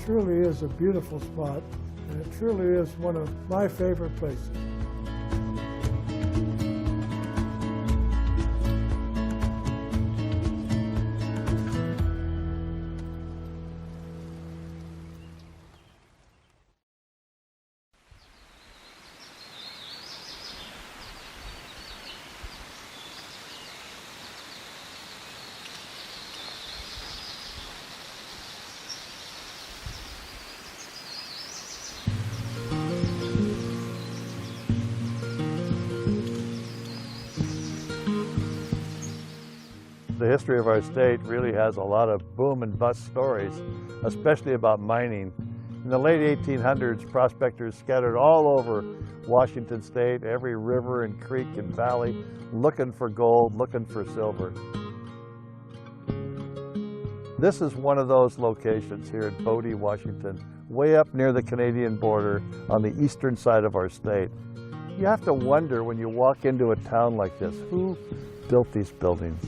truly is a beautiful spot, and it truly is one of my favorite places. The history of our state really has a lot of boom and bust stories, especially about mining. In the late 1800s, prospectors scattered all over Washington state, every river and creek and valley, looking for gold, looking for silver. This is one of those locations here in Bodie, Washington, way up near the Canadian border on the eastern side of our state. You have to wonder when you walk into a town like this, who built these buildings?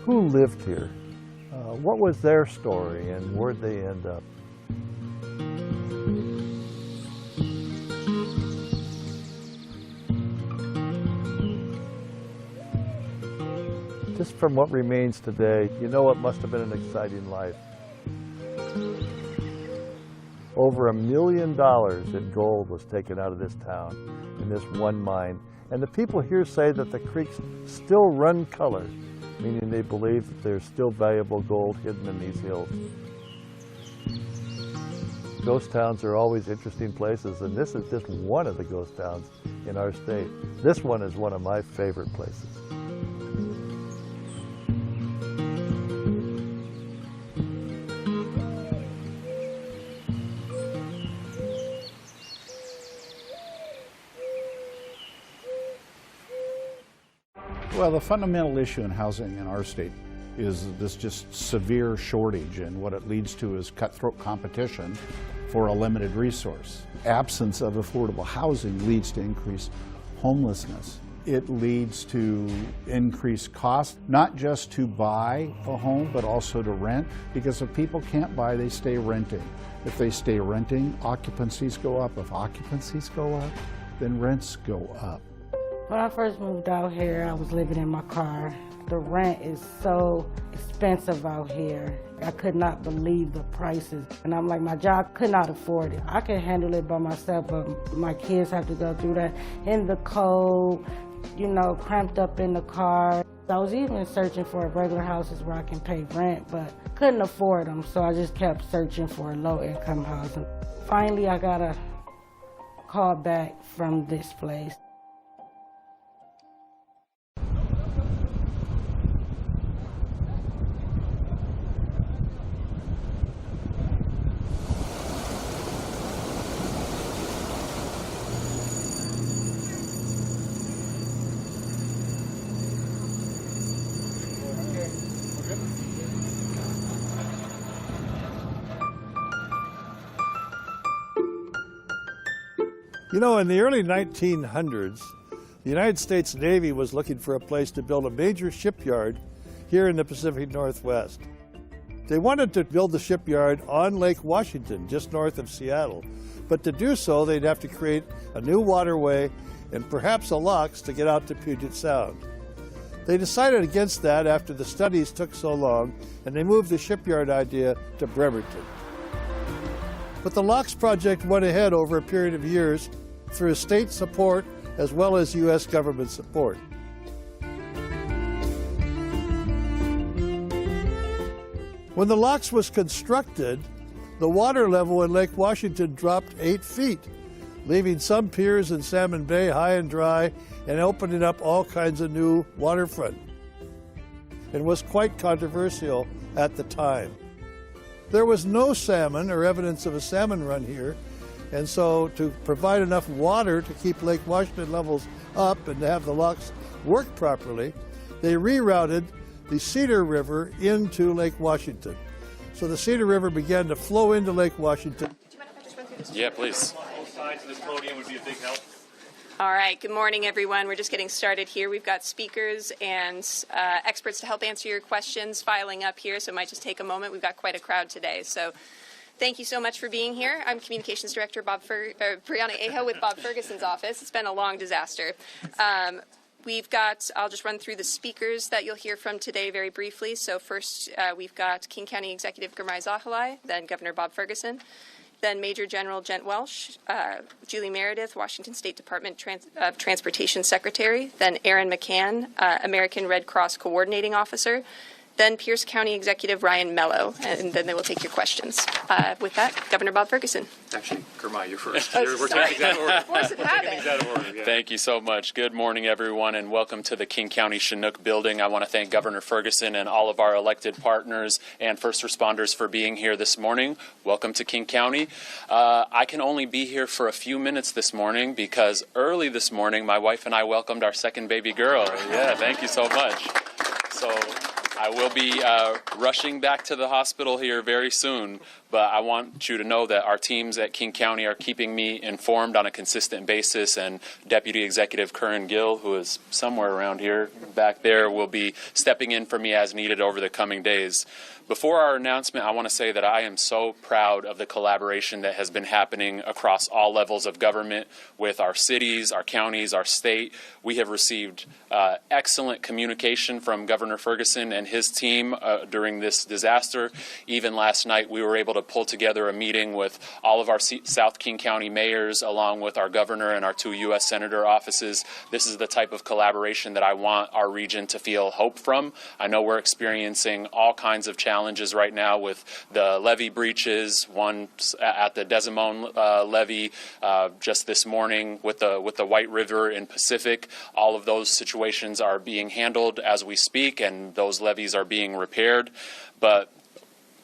Who lived here? What was their story and where'd they end up? Just from what remains today, you know it must have been an exciting life. Over $1 million in gold was taken out of this town in this one mine. And the people here say that the creeks still run color, meaning they believe that there's still valuable gold hidden in these hills. Ghost towns are always interesting places, and this is just one of the ghost towns in our state. This one is one of my favorite places. Well, the fundamental issue in housing in our state is this just severe shortage, and what it leads to is cutthroat competition for a limited resource. Absence of affordable housing leads to increased homelessness. It leads to increased costs, not just to buy a home, but also to rent, because if people can't buy, they stay renting. If they stay renting, occupancies go up. If occupancies go up, then rents go up. When I first moved out here, I was living in my car. The rent is so expensive out here. I could not believe the prices. And I'm like, my job could not afford it. I can handle it by myself, but my kids have to go through that in the cold, you know, cramped up in the car. I was even searching for regular houses where I can pay rent, but couldn't afford them. So I just kept searching for low-income housing. Finally, I got a call back from this place. You know, in the early 1900s, the United States Navy was looking for a place to build a major shipyard here in the Pacific Northwest. They wanted to build the shipyard on Lake Washington, just north of Seattle. But to do so, they'd have to create a new waterway and perhaps a locks to get out to Puget Sound. They decided against that after the studies took so long, and they moved the shipyard idea to Bremerton. But the locks project went ahead over a period of years through state support as well as U.S. government support. When the locks was constructed, the water level in Lake Washington dropped 8 feet, leaving some piers in Salmon Bay high and dry and opening up all kinds of new waterfront. It was quite controversial at the time. There was no salmon or evidence of a salmon run here, and so to provide enough water to keep Lake Washington levels up and to have the locks work properly, they rerouted the Cedar River into Lake Washington. So the Cedar River began to flow into Lake Washington. Yeah, please. Both sides of this podium would be a big help. All right, good morning, everyone. We're just getting started here. We've got speakers and experts to help answer your questions filing up here, so it might just take a moment. We've got quite a crowd today. So Thank you so much for being here. I'm Communications Director Brianna Aho with Bob Ferguson's office. It's been a long disaster. I'll just run through the speakers that you'll hear from today very briefly. So first, we've got King County Executive Gurmai Zahalai, then Governor Bob Ferguson, then Major General Gent Welsh, Julie Meredith, Washington State Department of Transportation Secretary, then Aaron McCann, American Red Cross Coordinating Officer, then Pierce County Executive Ryan Mello, and then they will take your questions. With that, Governor Bob Ferguson. Actually, Gurmai, you're first. Oh, We're sorry. taking that order. Force of habit. That order, yeah. Thank you so much. Good morning, everyone, and welcome to the King County Chinook building. I want to thank Governor Ferguson and all of our elected partners and first responders for being here this morning. Welcome to King County. I can only be here for a few minutes this morning because early this morning, my wife and I welcomed our second baby girl. Yeah, thank you so much. So I will be rushing back to the hospital here very soon, but I want you to know that our teams at King County are keeping me informed on a consistent basis, and Deputy Executive Curran Gill, who is somewhere around here back there, will be stepping in for me as needed over the coming days. Before our announcement, I want to say that I am so proud of the collaboration that has been happening across all levels of government with our cities, our counties, our state. We have received excellent communication from Governor Ferguson and his team during this disaster. Even last night, we were able to pull together a meeting with all of our South King County mayors, along with our governor and our 2 U.S. Senator offices. This is the type of collaboration that I want our region to feel hope from. I know we're experiencing all kinds of challenges right now with the levee breaches, one at the Desimone levee just this morning with the White River in Pacific. All of those situations are being handled as we speak, and those levees are being repaired. But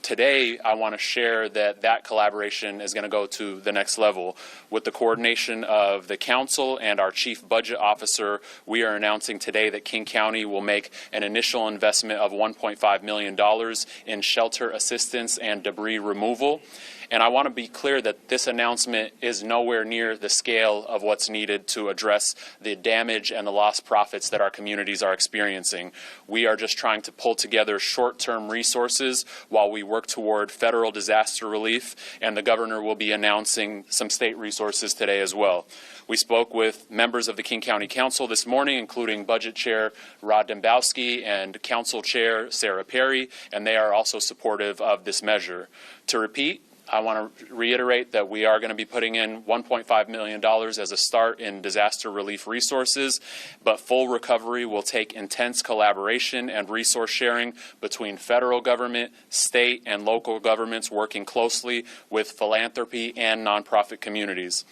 today, I want to share that collaboration is going to go to the next level. With the coordination of the council and our chief budget officer, we are announcing today that King County will make an initial investment of $1.5 million in shelter assistance and debris removal. And I want to be clear that this announcement is nowhere near the scale of what's needed to address the damage and the lost profits that our communities are experiencing. We are just trying to pull together short-term resources while we work toward federal disaster relief, and the governor will be announcing some state resources today as well. We spoke with members of the King County Council this morning, including Budget Chair Rod Dembowski and Council Chair Sarah Perry, and they are also supportive of this measure. To repeat, I want to reiterate that we are going to be putting in $1.5 million as a start in disaster relief resources, but full recovery will take intense collaboration and resource sharing between federal government, state, and local governments working closely with philanthropy and nonprofit communities.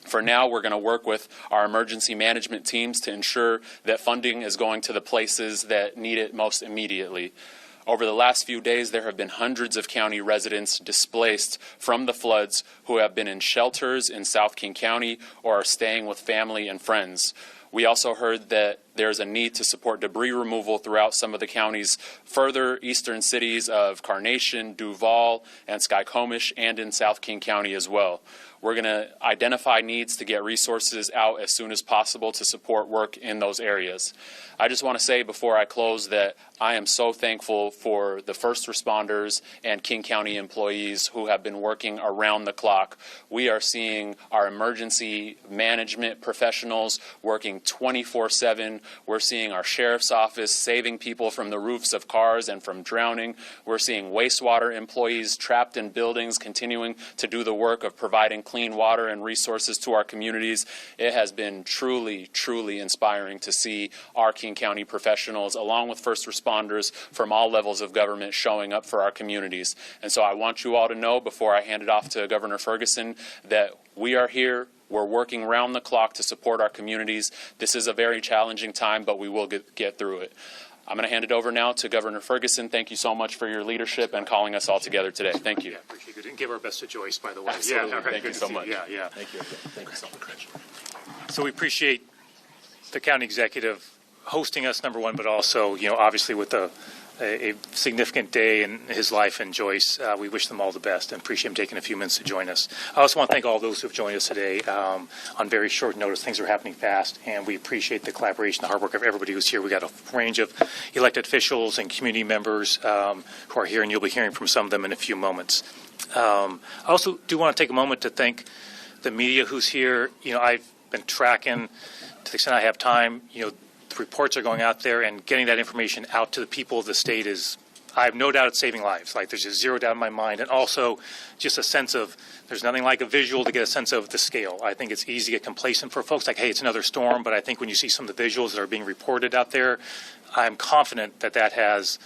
For now, we're going to work with our emergency management teams to ensure that funding is going to the places that need it most immediately. Over the last few days, there have been hundreds of county residents displaced from the floods who have been in shelters in South King County or are staying with family and friends. We also heard that there's a need to support debris removal throughout some of the county's further eastern cities of Carnation, Duval, and Skykomish, and in South King County as well. We're going to identify needs to get resources out as soon as possible to support work in those areas. I just want to say before I close that I am so thankful for the first responders and King County employees who have been working around the clock. We are seeing our emergency management professionals working 24/7. We're seeing our sheriff's office saving people from the roofs of cars and from drowning. We're seeing wastewater employees trapped in buildings continuing to do the work of providing clean water and resources to our communities. It has been truly, truly inspiring to see our King County professionals, along with first responders from all levels of government, showing up for our communities. And so I want you all to know, before I hand it off to Governor Ferguson, that we are here. We're working round the clock to support our communities. This is a very challenging time, but we will get through it. I'm going to hand it over now to Governor Ferguson. Thank you so much for your leadership and calling us all together today. Thank you. Yeah, appreciate it. And give our best to Joyce, by the way. Absolutely. Yeah, all right. Thank you so much. Yeah. Thank you. Thank you so much. So we appreciate the county executive hosting us, number one, but also, obviously with the a significant day in his life, and Joyce, we wish them all the best and appreciate him taking a few minutes to join us. I also want to thank all those who have joined us today on very short notice. Things are happening fast, and we appreciate the collaboration, the hard work of everybody who's here. We got a range of elected officials and community members who are here, and you'll be hearing from some of them in a few moments. I also do want to take a moment to thank the media who's here. I've been tracking, to the extent I have time, the reports are going out there, and getting that information out to the people of the state is, I have no doubt it's saving lives. Like, there's just zero doubt in my mind. And also just a sense of, there's nothing like a visual to get a sense of the scale. I think it's easy to get complacent for folks, like, hey, it's another storm. But I think when you see some of the visuals that are being reported out there, I'm confident that that has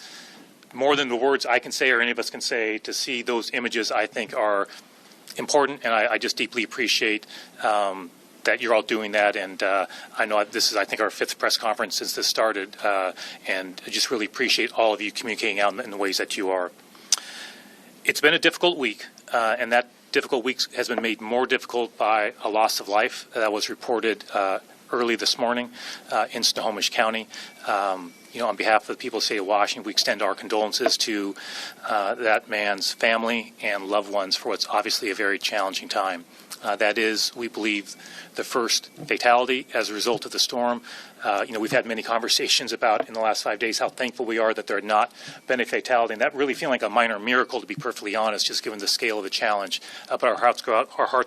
more than the words I can say or any of us can say. To see those images, I think, are important, and I just deeply appreciate that you're all doing that. And I know this is, I think, our 5th press conference since this started, and I just really appreciate all of you communicating out in the ways that you are. It's been a difficult week, and that difficult week has been made more difficult by a loss of life that was reported early this morning in Snohomish County. On behalf of the people of the state of Washington, we extend our condolences to that man's family and loved ones for what's obviously a very challenging time. That is, we believe, the first fatality as a result of the storm. We've had many conversations about in the last 5 days how thankful we are that there had not been a fatality, and that really feeling like a minor miracle, to be perfectly honest, just given the scale of the challenge. But our hearts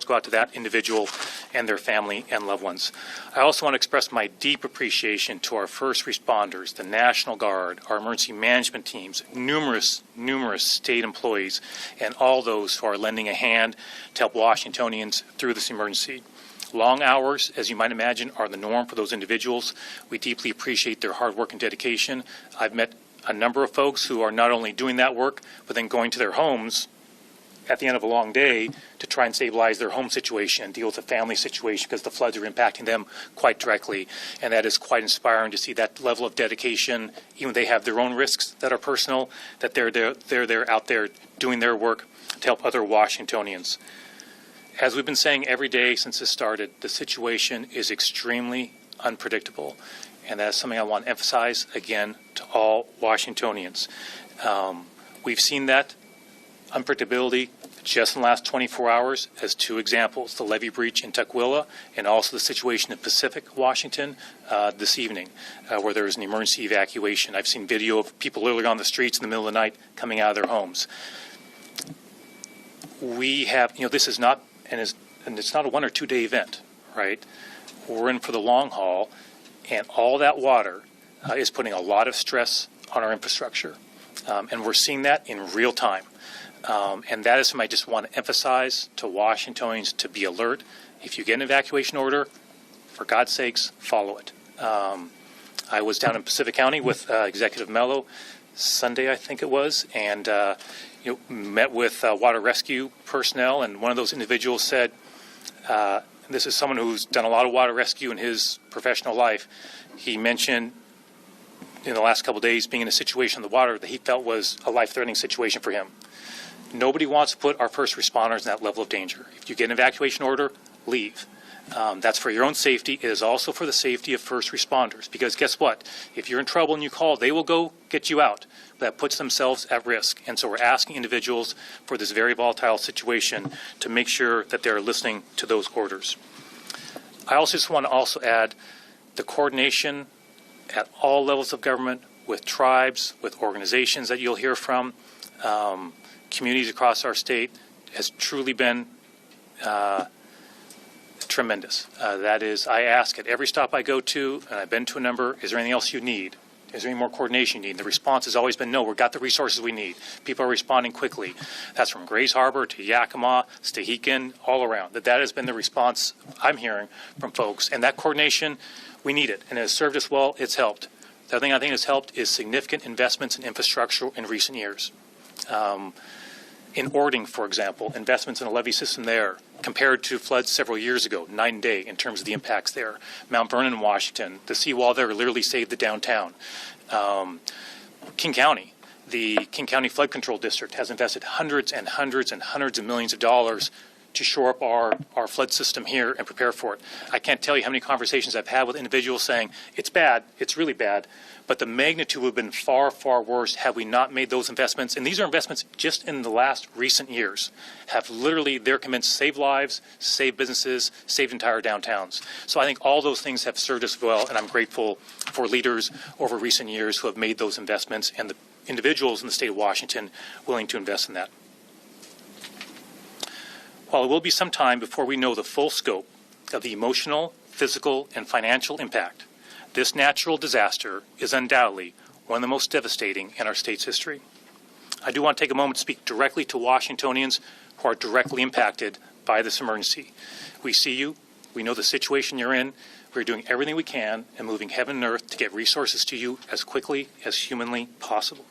go out to that individual and their family and loved ones. I also want to express my deep appreciation to our first responders, the National Guard, our emergency management teams, numerous state employees, and all those who are lending a hand to help Washingtonians through this emergency. Long hours, as you might imagine, are the norm for those individuals. We deeply appreciate their hard work and dedication. I've met a number of folks who are not only doing that work, but then going to their homes at the end of a long day to try and stabilize their home situation and deal with the family situation, because the floods are impacting them quite directly. And that is quite inspiring to see that level of dedication. Even they have their own risks that are personal, that they're out there doing their work to help other Washingtonians. As we've been saying every day since this started, the situation is extremely unpredictable, and that's something I want to emphasize again to all Washingtonians. We've seen that unpredictability just in the last 24 hours as 2 examples: the levee breach in Tukwila and also the situation in Pacific Washington this evening, where there was an emergency evacuation. I've seen video of people literally on the streets in the middle of the night coming out of their homes. We have, this is not, and it's not a 1 or 2 day event, right? We're in for the long haul, and all that water is putting a lot of stress on our infrastructure, and we're seeing that in real time. And that is something I just want to emphasize to Washingtonians, to be alert. If you get an evacuation order, for God's sakes, follow it. I was down in Pacific County with Executive Mello Sunday, I think it was, and met with water rescue personnel, and one of those individuals said, this is someone who's done a lot of water rescue in his professional life. He mentioned in the last couple of days being in a situation in the water that he felt was a life-threatening situation for him. Nobody wants to put our first responders in that level of danger. If you get an evacuation order, leave. That's for your own safety. It is also for the safety of first responders, because guess what? If you're in trouble and you call, they will go get you out. That puts themselves at risk. And so we're asking individuals for this very volatile situation to make sure that they're listening to those orders. I also just want to add the coordination at all levels of government, with tribes, with organizations that you'll hear from, communities across our state, has truly been tremendous. That is, I ask at every stop I go to, and I've been to a number, is there anything else you need? Is there any more coordination you need? And the response has always been, no, we've got the resources we need. People are responding quickly. That's from Grays Harbor to Yakima, Stehekin, all around. That has been the response I'm hearing from folks. And that coordination, we need it. And it has served us well. It's helped. The other thing I think has helped is significant investments in infrastructure in recent years. In Ording, for example, investments in a levee system there compared to floods several years ago, night and day in terms of the impacts there. Mount Vernon, Washington, the seawall there literally saved the downtown. King County, the King County Flood Control District has invested hundreds and hundreds and hundreds of millions of dollars to shore up our flood system here and prepare for it. I can't tell you how many conversations I've had with individuals saying, it's bad, it's really bad, but the magnitude would have been far, far worse had we not made those investments. And these are investments just in the last recent years, have literally, their commitments saved lives, saved businesses, saved entire downtowns. So I think all those things have served us well, and I'm grateful for leaders over recent years who have made those investments and the individuals in the state of Washington willing to invest in that. While it will be some time before we know the full scope of the emotional, physical, and financial impact, this natural disaster is undoubtedly one of the most devastating in our state's history. I do want to take a moment to speak directly to Washingtonians who are directly impacted by this emergency. We see you. We know the situation you're in. We're doing everything we can and moving heaven and earth to get resources to you as quickly as humanly possible.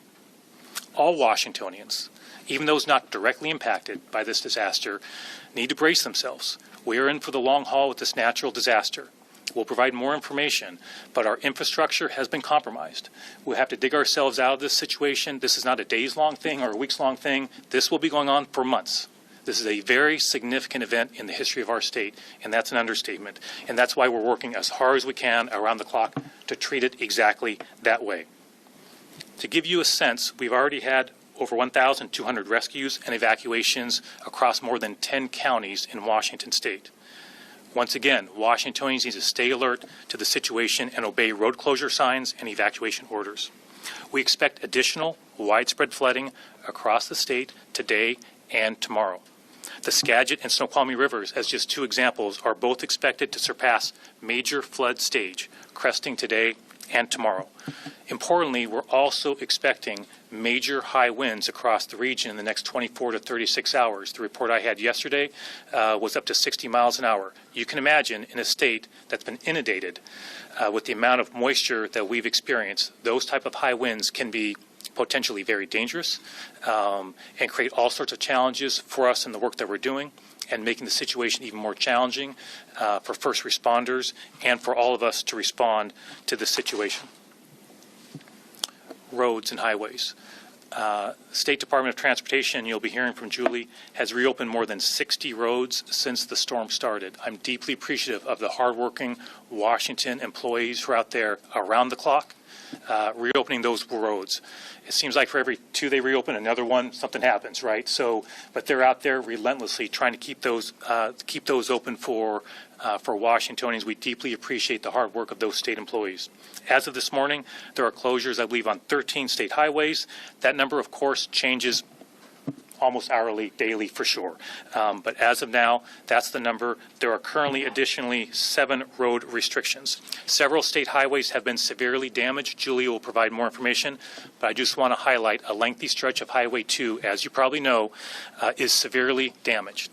All Washingtonians, even those not directly impacted by this disaster, need to brace themselves. We are in for the long haul with this natural disaster. We'll provide more information, but our infrastructure has been compromised. We'll have to dig ourselves out of this situation. This is not a days-long thing or a weeks-long thing. This will be going on for months. This is a very significant event in the history of our state, and that's an understatement. And that's why we're working as hard as we can around the clock to treat it exactly that way. To give you a sense, we've already had over 1,200 rescues and evacuations across more than 10 counties in Washington state. Once again, Washingtonians need to stay alert to the situation and obey road closure signs and evacuation orders. We expect additional widespread flooding across the state today and tomorrow. The Skagit and Snoqualmie rivers, as just two examples, are both expected to surpass major flood stage, cresting today and tomorrow. Importantly, we're also expecting major high winds across the region in the next 24 to 36 hours. The report I had yesterday was up to 60 miles an hour. You can imagine in a state that's been inundated with the amount of moisture that we've experienced, those type of high winds can be potentially very dangerous and create all sorts of challenges for us in the work that we're doing, and making the situation even more challenging for first responders and for all of us to respond to this situation. Roads and highways. State Department of Transportation, you'll be hearing from Julie, has reopened more than 60 roads since the storm started. I'm deeply appreciative of the hardworking Washington employees who are out there around the clock reopening those roads. It seems like for every two they reopen, another one, something happens, right? So, but they're out there relentlessly trying to keep those open for Washingtonians. We deeply appreciate the hard work of those state employees. As of this morning, there are closures, I believe, on 13 state highways. That number, of course, changes almost hourly, daily for sure. But as of now, that's the number. There are currently additionally 7 road restrictions. Several state highways have been severely damaged. Julia will provide more information, but I just want to highlight a lengthy stretch of Highway 2, as you probably know, is severely damaged.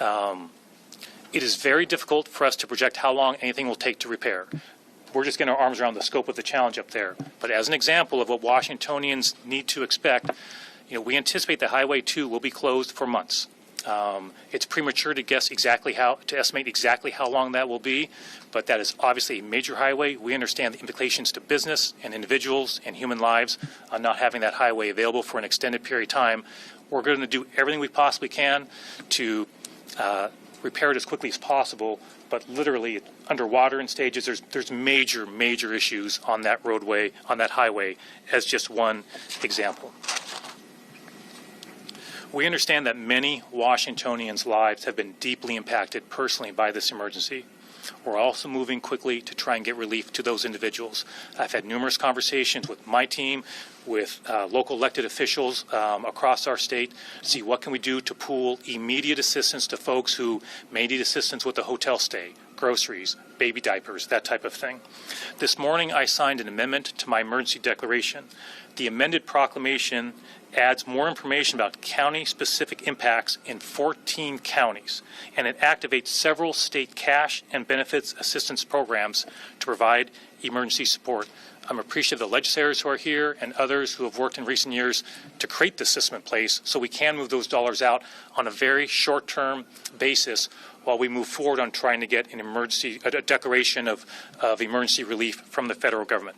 It is very difficult for us to project how long anything will take to repair. We're just getting our arms around the scope of the challenge up there. But as an example of what Washingtonians need to expect, we anticipate that Highway 2 will be closed for months. It's premature to estimate exactly how long that will be, but that is obviously a major highway. We understand the implications to business and individuals and human lives on not having that highway available for an extended period of time. We're going to do everything we possibly can to repair it as quickly as possible, but literally underwater in stages, there's major issues on that roadway, on that highway, as just one example. We understand that many Washingtonians' lives have been deeply impacted personally by this emergency. We're also moving quickly to try and get relief to those individuals. I've had numerous conversations with my team, with local elected officials across our state, to see what can we do to pool immediate assistance to folks who may need assistance with a hotel stay, groceries, baby diapers, that type of thing. This morning I signed an amendment to my emergency declaration. The amended proclamation adds more information about county-specific impacts in 14 counties, and it activates several state cash and benefits assistance programs to provide emergency support. I'm appreciative of the legislators who are here and others who have worked in recent years to create this system in place so we can move those dollars out on a very short-term basis while we move forward on trying to get a declaration of emergency relief from the federal government.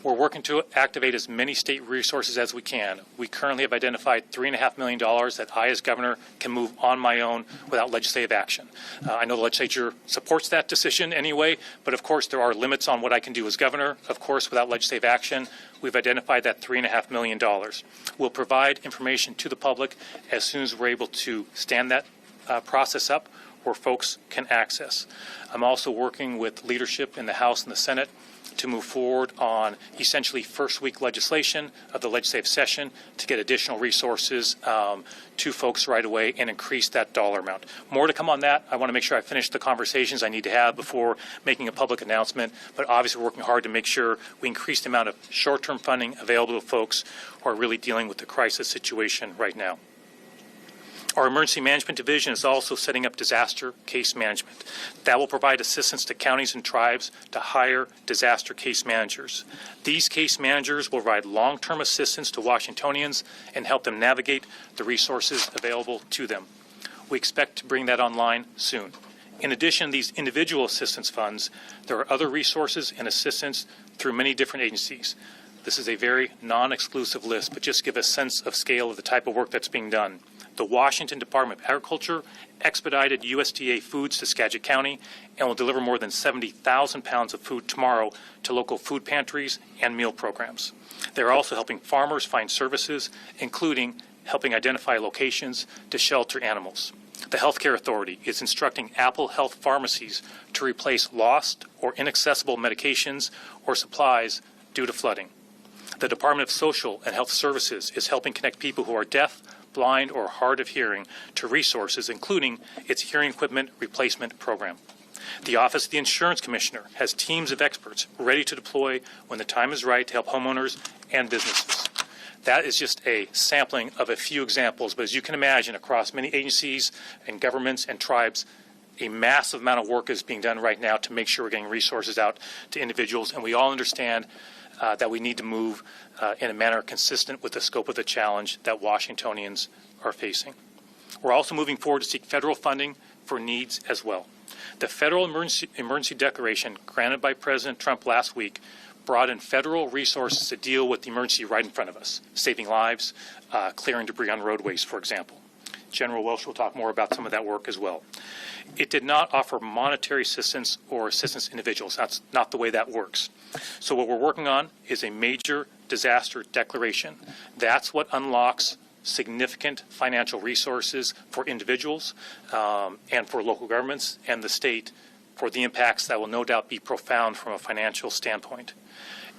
We're working to activate as many state resources as we can. We currently have identified $3.5 million that I, as governor, can move on my own without legislative action. I know the legislature supports that decision anyway, but of course there are limits on what I can do as governor. Of course, without legislative action, we've identified that $3.5 million. We'll provide information to the public as soon as we're able to stand that process up where folks can access. I'm also working with leadership in the House and the Senate to move forward on essentially first week legislation of the legislative session to get additional resources to folks right away and increase that dollar amount. More to come on that. I want to make sure I finish the conversations I need to have before making a public announcement, but obviously we're working hard to make sure we increase the amount of short-term funding available to folks who are really dealing with the crisis situation right now. Our Emergency Management Division is also setting up disaster case management. That will provide assistance to counties and tribes to hire disaster case managers. These case managers will provide long-term assistance to Washingtonians and help them navigate the resources available to them. We expect to bring that online soon. In addition to these individual assistance funds, there are other resources and assistance through many different agencies. This is a very non-exclusive list, but just give a sense of scale of the type of work that's being done. The Washington Department of Agriculture expedited USDA foods to Skagit County and will deliver more than 70,000 pounds of food tomorrow to local food pantries and meal programs. They're also helping farmers find services, including helping identify locations to shelter animals. The Healthcare Authority is instructing Apple Health pharmacies to replace lost or inaccessible medications or supplies due to flooding. The Department of Social and Health Services is helping connect people who are deaf, blind, or hard of hearing to resources, including its hearing equipment replacement program. The Office of the Insurance Commissioner has teams of experts ready to deploy when the time is right to help homeowners and businesses. That is just a sampling of a few examples, but as you can imagine, across many agencies and governments and tribes, a massive amount of work is being done right now to make sure we're getting resources out to individuals, and we all understand that we need to move in a manner consistent with the scope of the challenge that Washingtonians are facing. We're also moving forward to seek federal funding for needs as well. The federal emergency declaration granted by President Trump last week brought in federal resources to deal with the emergency right in front of us, saving lives, clearing debris on roadways, for example. General Welsh will talk more about some of that work as well. It did not offer monetary assistance or assistance to individuals. That's not the way that works. So what we're working on is a major disaster declaration. That's what unlocks significant financial resources for individuals and for local governments and the state for the impacts that will no doubt be profound from a financial standpoint.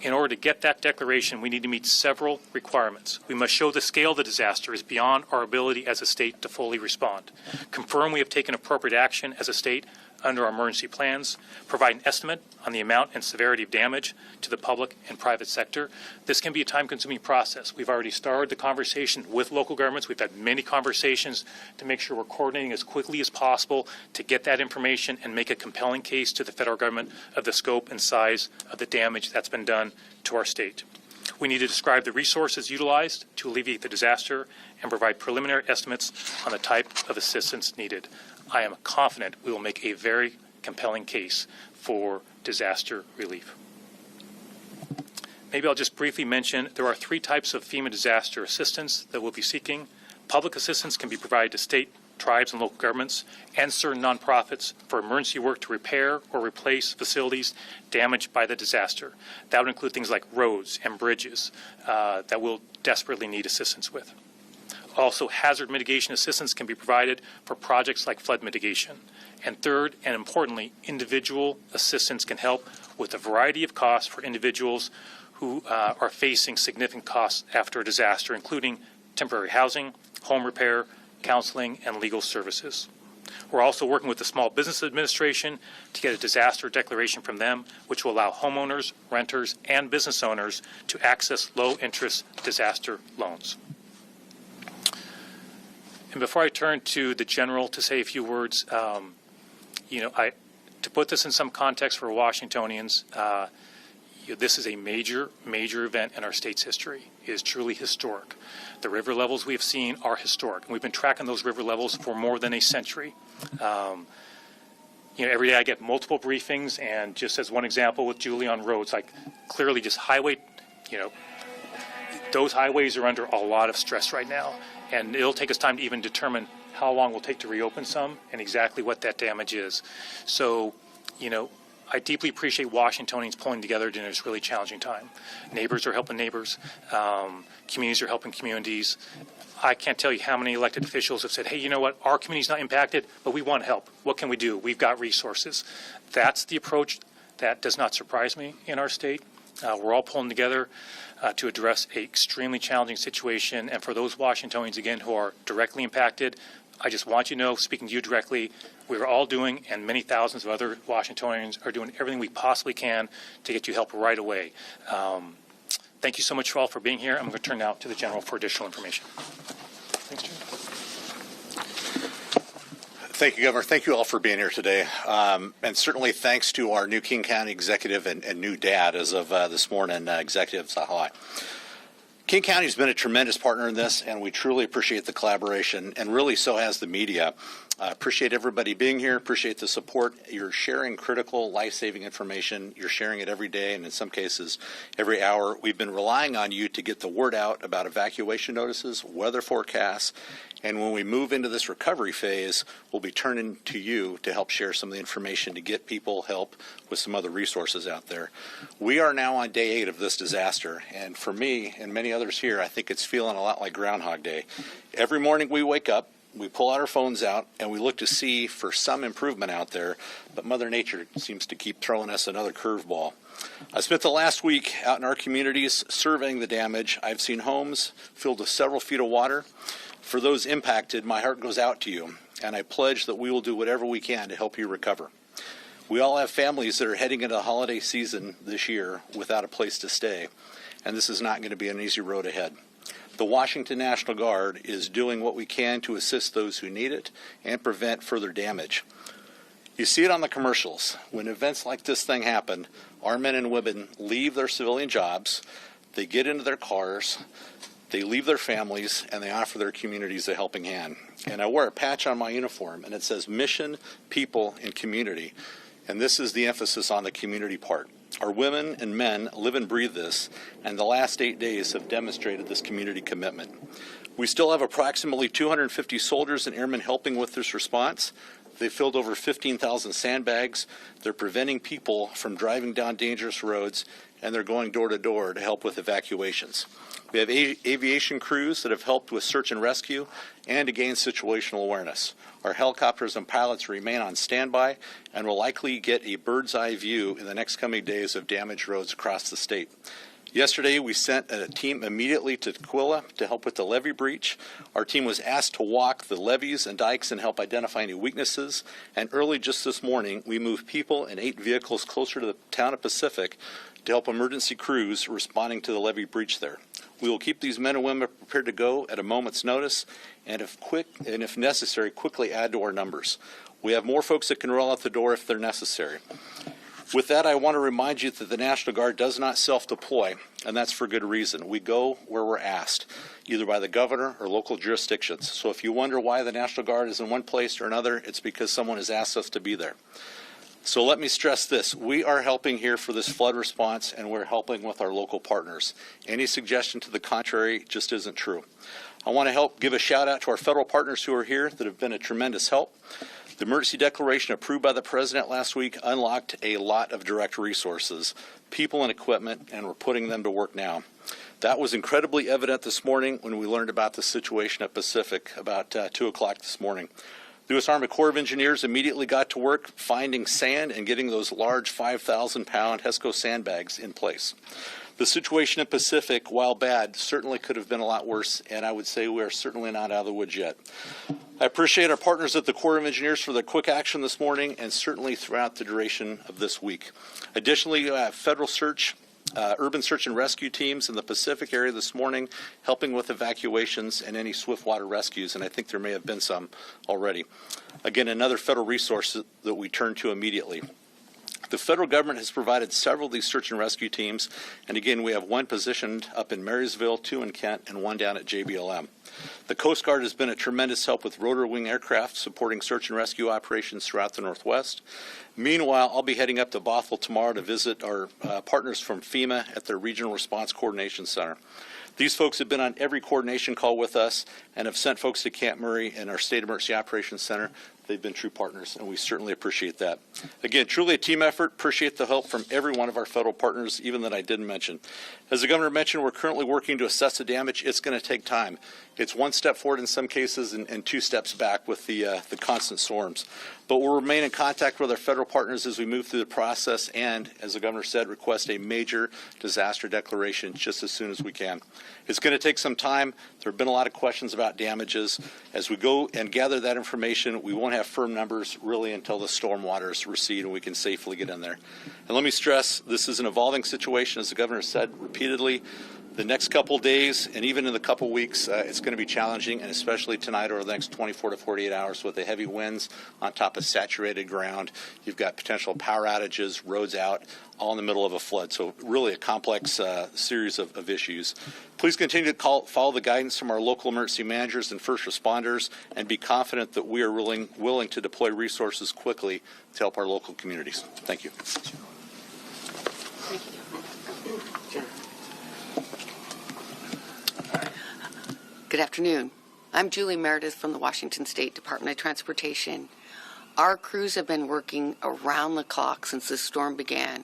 In order to get that declaration, we need to meet several requirements. We must show the scale of the disaster is beyond our ability as a state to fully respond. Confirm we have taken appropriate action as a state under our emergency plans. Provide an estimate on the amount and severity of damage to the public and private sector. This can be a time-consuming process. We've already started the conversation with local governments. We've had many conversations to make sure we're coordinating as quickly as possible to get that information and make a compelling case to the federal government of the scope and size of the damage that's been done to our state. We need to describe the resources utilized to alleviate the disaster and provide preliminary estimates on the type of assistance needed. I am confident we will make a very compelling case for disaster relief. Maybe I'll just briefly mention there are 3 types of FEMA disaster assistance that we'll be seeking. Public assistance can be provided to state, tribes, and local governments and certain nonprofits for emergency work to repair or replace facilities damaged by the disaster. That would include things like roads and bridges that we'll desperately need assistance with. Also, hazard mitigation assistance can be provided for projects like flood mitigation. And third, and importantly, individual assistance can help with a variety of costs for individuals who are facing significant costs after a disaster, including temporary housing, home repair, counseling, and legal services. We're also working with the Small Business Administration to get a disaster declaration from them, which will allow homeowners, renters, and business owners to access low-interest disaster loans. And before I turn to the general to say a few words, to put this in some context for Washingtonians, this is a major event in our state's history. It is truly historic. The river levels we have seen are historic, and we've been tracking those river levels for more than a century. Every day I get multiple briefings, and just as one example with Julie on roads, like clearly just highway Those highways are under a lot of stress right now, and it'll take us time to even determine how long it will take to reopen some and exactly what that damage is. So, I deeply appreciate Washingtonians pulling together during this really challenging time. Neighbors are helping neighbors. Communities are helping communities. I can't tell you how many elected officials have said, hey, you know what, our community's not impacted, but we want help. What can we do? We've got resources. That's the approach. That does not surprise me in our state. We're all pulling together to address an extremely challenging situation. And for those Washingtonians, again, who are directly impacted, I just want you to know, speaking to you directly, we're all doing, and many thousands of other Washingtonians are doing everything we possibly can to get you help right away. Thank you so much all for being here. I'm going to turn now to the General for additional information. Thanks, Jim. Thank you, Governor. Thank you all for being here today. And certainly thanks to our new King County executive and new dad as of this morning, Executive Sahai. King County has been a tremendous partner in this, and we truly appreciate the collaboration, and really so has the media. Appreciate everybody being here, appreciate the support. You're sharing critical life-saving information. You're sharing it every day, and in some cases, every hour. We've been relying on you to get the word out about evacuation notices, weather forecasts, and when we move into this recovery phase, we'll be turning to you to help share some of the information to get people help with some other resources out there. We are now on day 8 of this disaster, and for me and many others here, I think it's feeling a lot like Groundhog Day. Every morning we wake up, we pull out our phones out, and we look to see for some improvement out there, but Mother Nature seems to keep throwing us another curveball. I spent the last week out in our communities surveying the damage. I've seen homes filled with several feet of water. For those impacted, my heart goes out to you, and I pledge that we will do whatever we can to help you recover. We all have families that are heading into the holiday season this year without a place to stay, and this is not going to be an easy road ahead. The Washington National Guard is doing what we can to assist those who need it and prevent further damage. You see it on the commercials. When events like this thing happen, our men and women leave their civilian jobs, they get into their cars, they leave their families, and they offer their communities a helping hand. And I wear a patch on my uniform, and it says mission, people, and community. And this is the emphasis on the community part. Our women and men live and breathe this, and the last 8 days have demonstrated this community commitment. We still have approximately 250 soldiers and airmen helping with this response. They filled over 15,000 sandbags. They're preventing people from driving down dangerous roads, and they're going door to door to help with evacuations. We have aviation crews that have helped with search and rescue and to gain situational awareness. Our helicopters and pilots remain on standby and will likely get a bird's eye view in the next coming days of damaged roads across the state. Yesterday, we sent a team immediately to Tukwila to help with the levee breach. Our team was asked to walk the levees and dikes and help identify any weaknesses. And early just this morning, we moved people and 8 vehicles closer to the town of Pacific to help emergency crews responding to the levee breach there. We will keep these men and women prepared to go at a moment's notice, and if necessary, quickly add to our numbers. We have more folks that can roll out the door if they're necessary. With that, I want to remind you that the National Guard does not self-deploy, and that's for good reason. We go where we're asked, either by the governor or local jurisdictions. So if you wonder why the National Guard is in one place or another, it's because someone has asked us to be there. So let me stress this. We are helping here for this flood response, and we're helping with our local partners. Any suggestion to the contrary just isn't true. I want to give a shout out to our federal partners who are here that have been a tremendous help. The emergency declaration approved by the President last week unlocked a lot of direct resources, people and equipment, and we're putting them to work now. That was incredibly evident this morning when we learned about the situation at Pacific about 2 o'clock this morning. The U.S. Army Corps of Engineers immediately got to work finding sand and getting those large 5,000-pound HESCO sandbags in place. The situation in Pacific, while bad, certainly could have been a lot worse, and I would say we are certainly not out of the woods yet. I appreciate our partners at the Corps of Engineers for their quick action this morning and certainly throughout the duration of this week. Additionally, you have federal search, urban search and rescue teams in the Pacific area this morning helping with evacuations and any swiftwater rescues, and I think there may have been some already. Again, another federal resource that we turn to immediately. The federal government has provided several of these search and rescue teams, and again, we have one positioned up in Marysville, 2 in Kent, and 1 down at JBLM. The Coast Guard has been a tremendous help with rotor wing aircraft supporting search and rescue operations throughout the Northwest. Meanwhile, I'll be heading up to Bothell tomorrow to visit our partners from FEMA at their Regional Response Coordination Center. These folks have been on every coordination call with us and have sent folks to Camp Murray and our State Emergency Operations Center. They've been true partners, and we certainly appreciate that. Again, truly a team effort. Appreciate the help from every one of our federal partners, even that I didn't mention. As the governor mentioned, we're currently working to assess the damage. It's going to take time. It's 1 step forward in some cases and 2 steps back with the constant storms. But we'll remain in contact with our federal partners as we move through the process and, as the governor said, request a major disaster declaration just as soon as we can. It's going to take some time. There have been a lot of questions about damages. As we go and gather that information, we won't have firm numbers really until the storm waters recede and we can safely get in there. And let me stress, this is an evolving situation, as the governor said repeatedly. The next couple days and even in the couple weeks, it's going to be challenging, and especially tonight or the next 24 to 48 hours with the heavy winds on top of saturated ground. You've got potential power outages, roads out, all in the middle of a flood. So really a complex series of issues. Please continue to follow the guidance from our local emergency managers and first responders and be confident that we are willing to deploy resources quickly to help our local communities. Thank you. Good afternoon. I'm Julie Meredith from the Washington State Department of Transportation. Our crews have been working around the clock since this storm began.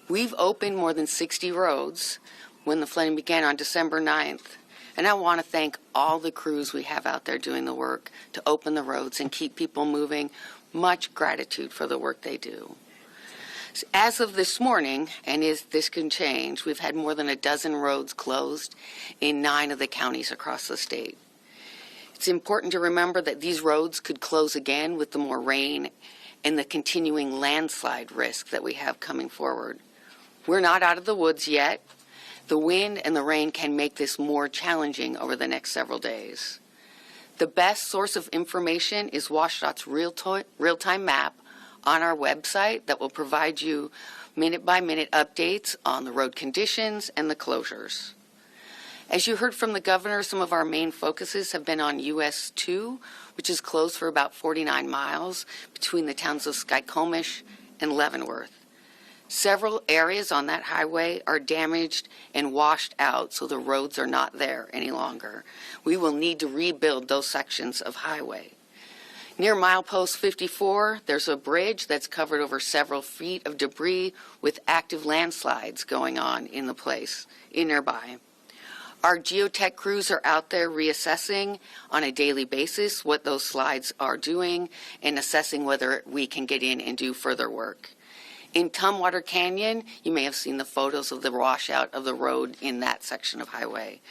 We've opened more than 60 roads when the flooding began on December 9th. And I want to thank all the crews we have out there doing the work to open the roads and keep people moving. Much gratitude for the work they do. As of this morning, and this can change, we've had more than a dozen roads closed in 9 of the counties across the state. It's important to remember that these roads could close again with the more rain and the continuing landslide risk that we have coming forward. We're not out of the woods yet. The wind and the rain can make this more challenging over the next several days. The best source of information is WashDOT's real-time map on our website that will provide you minute-by-minute updates on the road conditions and the closures. As you heard from the governor, some of our main focuses have been on US 2, which is closed for about 49 miles between the towns of Skykomish and Leavenworth. Several areas on that highway are damaged and washed out, so the roads are not there any longer. We will need to rebuild those sections of highway. Near milepost 54, there's a bridge that's covered over several feet of debris with active landslides going on in the place, nearby. Our geotech crews are out there reassessing on a daily basis what those slides are doing and assessing whether we can get in and do further work. In Tumwater Canyon, you may have seen the photos of the washout of the road in that section of highway.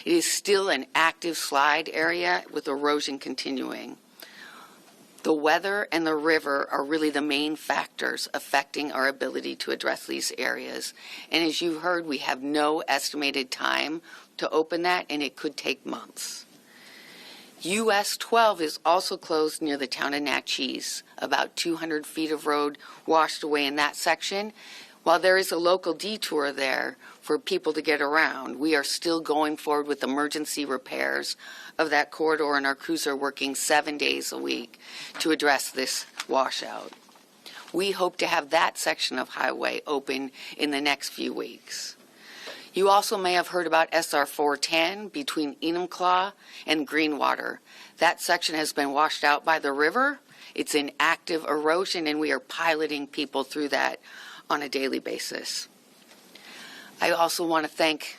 It is still an active slide area with erosion continuing. The weather and the river are really the main factors affecting our ability to address these areas. And as you heard, we have no estimated time to open that, and it could take months. US 12 is also closed near the town of Natchez. About 200 feet of road washed away in that section. While there is a local detour there for people to get around, we are still going forward with emergency repairs of that corridor, and our crews are working 7 days a week to address this washout. We hope to have that section of highway open in the next few weeks. You also may have heard about SR 410 between Enumclaw and Greenwater. That section has been washed out by the river. It's in active erosion, and we are piloting people through that on a daily basis. I also want to thank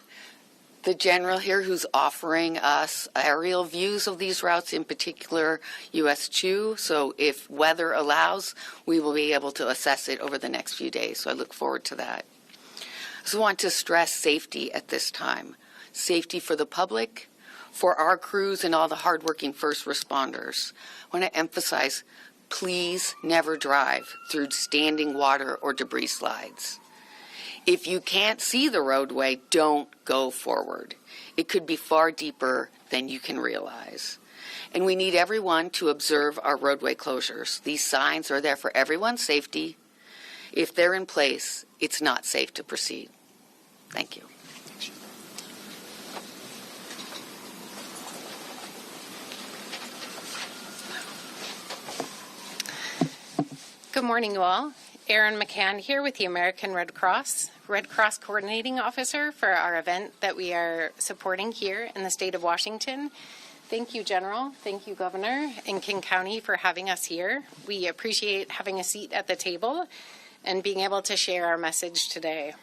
the general here who's offering us aerial views of these routes, in particular US 2. So if weather allows, we will be able to assess it over the next few days. So I look forward to that. I also want to stress safety at this time. Safety for the public, for our crews and all the hardworking first responders. I want to emphasize, please never drive through standing water or debris slides. If you can't see the roadway, don't go forward. It could be far deeper than you can realize. And we need everyone to observe our roadway closures. These signs are there for everyone's safety, If they're in place, it's not safe to proceed. Thank you. Good morning, you all. Erin McCann here with the American Red Cross Coordinating Officer for our event that we are supporting here in the state of Washington. Thank you, General. Thank you, Governor and King County for having us here. We appreciate having a seat at the table and being able to share our message today.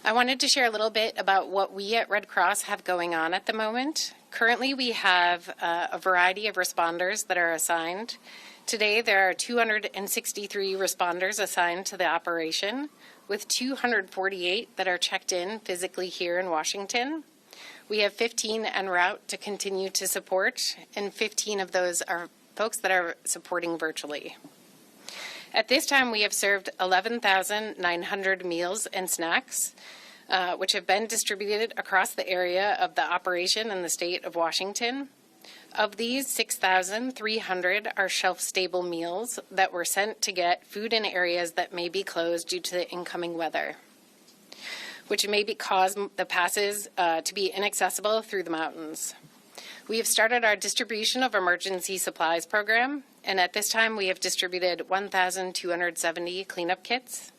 I wanted to share a little bit about what we at Red Cross have going on at the moment. Currently, we have a variety of responders that are assigned. Today, there are 263 responders assigned to the operation, with 248 that are checked in physically here in Washington. We have 15 en route to continue to support, and 15 of those are folks that are supporting virtually. At this time, we have served 11,900 meals and snacks, which have been distributed across the area of the operation in the state of Washington. Of these, 6,300 are shelf-stable meals that were sent to get food in areas that may be closed due to the incoming weather, which may cause the passes to be inaccessible through the mountains. We have started our distribution of emergency supplies program, and at this time we have distributed 1,270 cleanup kits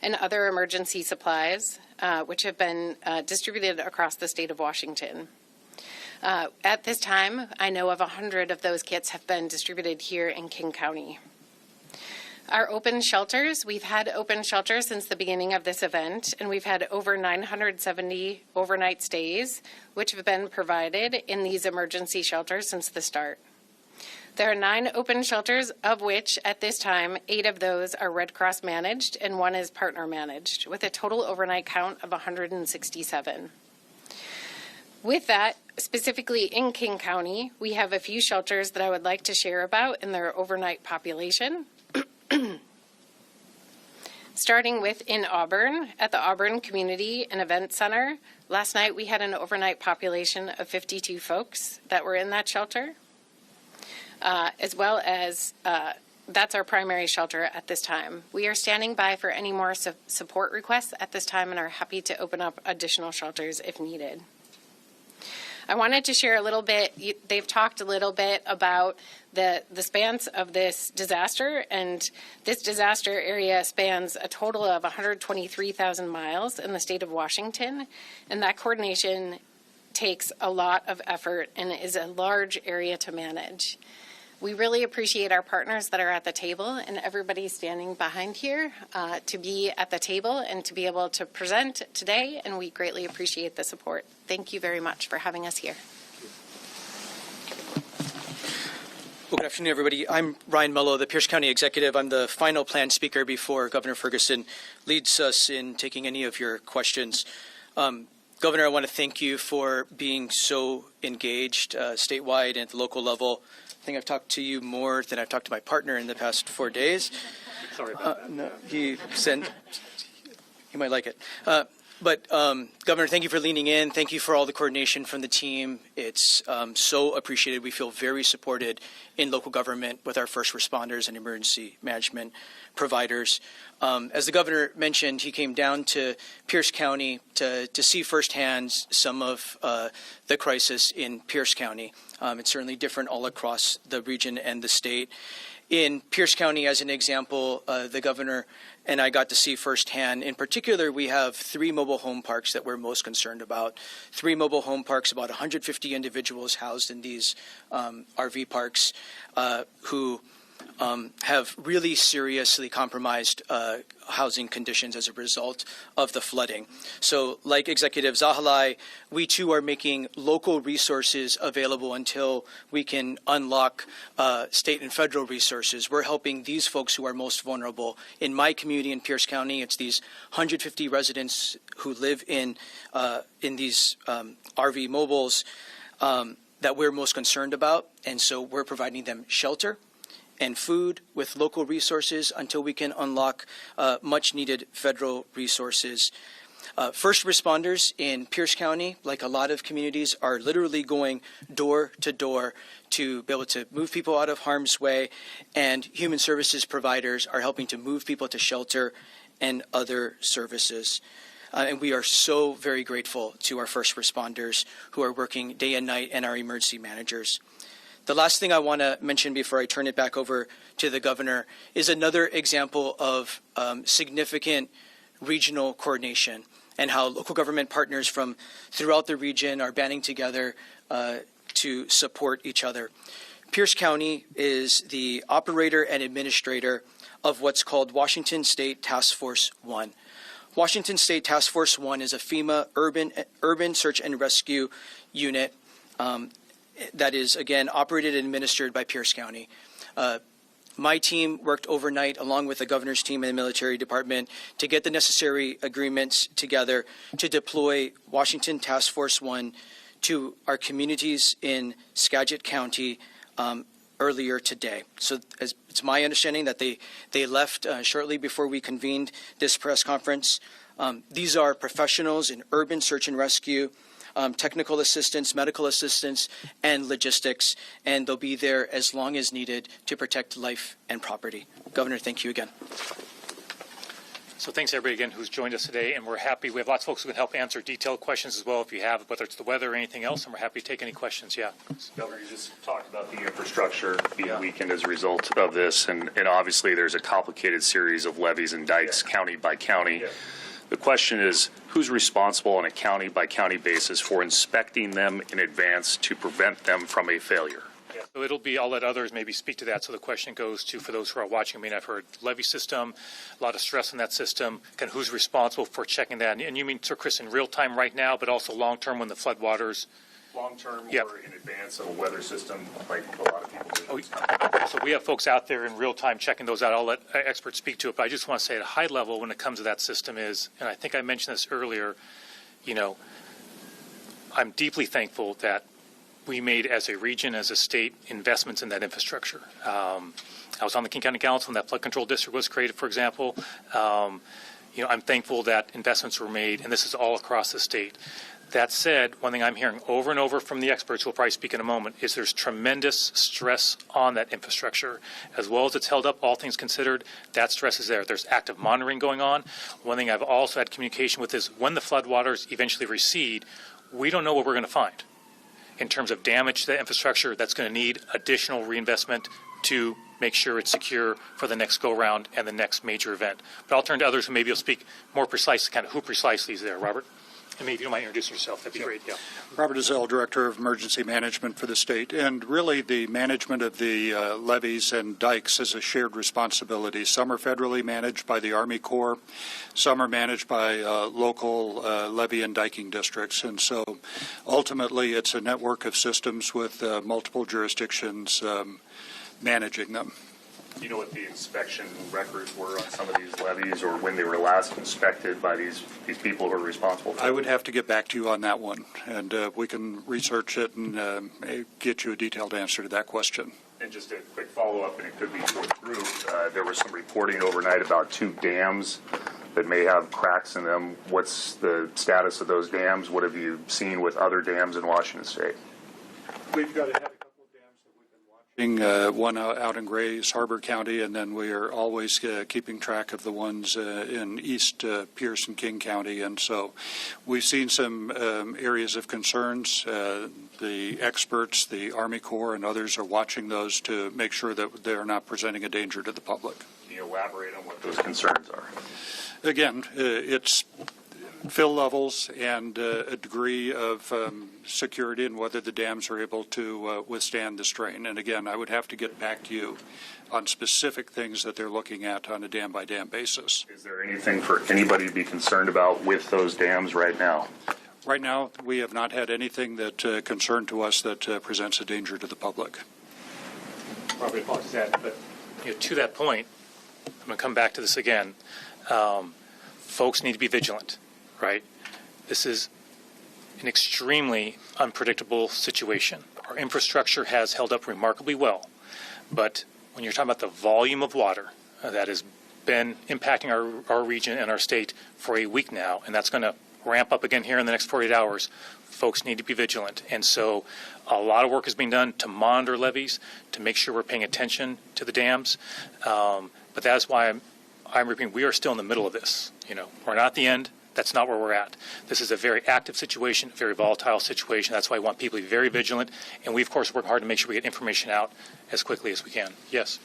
and other emergency supplies, which have been distributed across the state of Washington. At this time, I know of 100 of those kits have been distributed here in King County. Our open shelters, we've had open shelters since the beginning of this event, and we've had over 970 overnight stays, which have been provided in these emergency shelters since the start. There are 9 open shelters, of which at this time, 8 of those are Red Cross managed and 1 is partner managed, with a total overnight count of 167. With that, specifically in King County, we have a few shelters that I would like to share about in their overnight population. Starting with in Auburn, at the Auburn Community and Event Center, last night we had an overnight population of 52 folks that were in that shelter, as well as that's our primary shelter at this time. We are standing by for any more support requests at this time and are happy to open up additional shelters if needed. I wanted to share a little bit, they've talked a little bit about the spans of this disaster, and this disaster area spans a total of 123,000 miles in the state of Washington, and that coordination takes a lot of effort and is a large area to manage. We really appreciate our partners that are at the table and everybody standing behind here to be at the table and to be able to present today, and we greatly appreciate the support. Thank you very much for having us here. Well, good afternoon, everybody. I'm Ryan Mello, the Pierce County Executive. I'm the final planned speaker before Governor Ferguson leads us in taking any of your questions. Governor, I want to thank you for being so engaged statewide and at the local level. I think I've talked to you more than I've talked to my partner in the past 4 days. Sorry about that. No, he might like it. But Governor, thank you for leaning in. Thank you for all the coordination from the team. It's so appreciated. We feel very supported in local government with our first responders and emergency management providers. As the governor mentioned, he came down to Pierce County to see firsthand some of the crisis in Pierce County. It's certainly different all across the region and the state. In Pierce County, as an example, the governor and I got to see firsthand. In particular, we have 3 mobile home parks that we're most concerned about. 3 mobile home parks, about 150 individuals housed in these RV parks who have really seriously compromised housing conditions as a result of the flooding. So like Executive Zahalai, we too are making local resources available until we can unlock state and federal resources. We're helping these folks who are most vulnerable. In my community in Pierce County, it's these 150 residents who live in these RV mobiles that we're most concerned about. And so we're providing them shelter and food with local resources until we can unlock much needed federal resources. First responders in Pierce County, like a lot of communities, are literally going door to door to be able to move people out of harm's way, and human services providers are helping to move people to shelter and other services. And we are so very grateful to our first responders who are working day and night, and our emergency managers. The last thing I want to mention before I turn it back over to the governor is another example of significant regional coordination and how local government partners from throughout the region are banding together to support each other. Pierce County is the operator and administrator of what's called Washington State Task Force 1. Washington State Task Force 1 is a FEMA urban search and rescue unit that is, again, operated and administered by Pierce County. My team worked overnight along with the governor's team and the military department to get the necessary agreements together to deploy Washington Task Force 1 to our communities in Skagit County earlier today. So it's my understanding that they left shortly before we convened this press conference. These are professionals in urban search and rescue, technical assistance, medical assistance, and logistics, and they'll be there as long as needed to protect life and property. Governor, thank you again. So thanks everybody again who's joined us today, and we're happy. We have lots of folks who can help answer detailed questions as well if you have, whether it's the weather or anything else, and we're happy to take any questions. Yeah. Governor, you just talked about the infrastructure being weakened as a result of this, and obviously there's a complicated series of levees and dikes county by county. Yeah. The question is, who's responsible on a county-by-county basis for inspecting them in advance to prevent them from a failure? Yeah. So it'll be, I'll let others maybe speak to that. So the question goes to, for those who are watching, I mean, I've heard levee system, a lot of stress on that system, kind of who's responsible for checking that? And you mean, Sir Chris, in real time right now, but also long term when the floodwaters? Long term Yep. or in advance of a weather system, like a lot of people do. So we have folks out there in real time checking those out. I'll let experts speak to it, but I just want to say at a high level when it comes to that system is, and I think I mentioned this earlier, you know, I'm deeply thankful that we made as a region, as a state, investments in that infrastructure. I was on the King County Council when that flood control district was created, for example. You know, I'm thankful that investments were made, and this is all across the state. That said, one thing I'm hearing over and over from the experts, who will probably speak in a moment, is there's tremendous stress on that infrastructure. As well as it's held up, all things considered, that stress is there. There's active monitoring going on. One thing I've also had communication with is when the floodwaters eventually recede, we don't know what we're going to find in terms of damage to the infrastructure that's going to need additional reinvestment to make sure it's secure for the next go-round and the next major event. But I'll turn to others who maybe will speak more precisely, kind of who precisely is there. Robert? And maybe you might introduce yourself. That'd be great. Yeah. Robert Ezell, Director of Emergency Management for the state. And really the management of the levees and dikes is a shared responsibility. Some are federally managed by the Army Corps. Some are managed by local levee and diking districts. And so ultimately it's a network of systems with multiple jurisdictions managing them. Do you know what the inspection records were on some of these levees, or when they were last inspected by these people who are responsible for it? I would have to get back to you on that one, and we can research it and get you a detailed answer to that question. And just a quick follow-up, and it could be for the group, there was some reporting overnight about 2 dams that may have cracks in them. What's the status of those dams? What have you seen with other dams in Washington State? We've got a one out in Grays Harbor County, and then we are always keeping track of the ones in East Pierce and King County. And so we've seen some areas of concerns. The experts, the Army Corps, and others are watching those to make sure that they're not presenting a danger to the public. Can you elaborate on what those concerns are? Again, it's fill levels and a degree of security and whether the dams are able to withstand the strain. And again, I would have to get back to you on specific things that they're looking at on a dam-by-dam basis. Is there anything for anybody to be concerned about with those dams right now? Right now, we have not had anything that concerned to us that presents a danger to the public. Probably apologize for that, but you know, to that point, I'm going to come back to this again. Folks need to be vigilant. Right? This is an extremely unpredictable situation. Our infrastructure has held up remarkably well, but when you're talking about the volume of water that has been impacting our region and our state for a week now, and that's going to ramp up again here in the next 48 hours. Folks need to be vigilant. And so a lot of work is being done to monitor levees, to make sure we're paying attention to the dams. But that's why I'm repeating, we are still in the middle of this. We're not at the end. That's not where we're at. This is a very active situation, a very volatile situation. That's why I want people to be very vigilant. And we, of course, work hard to make sure we get information out as quickly as we can. Yes?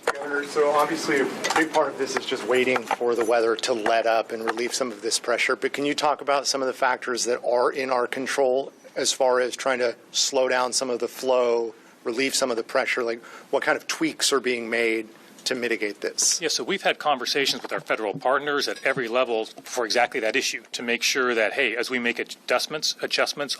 Governor, so obviously a big part of this is just waiting for the weather to let up and relieve some of this pressure. But can you talk about some of the factors that are in our control as far as trying to slow down some of the flow, relieve some of the pressure? Like what kind of tweaks are being made to mitigate this? Yeah, so we've had conversations with our federal partners at every level for exactly that issue, to make sure that, hey, as we make adjustments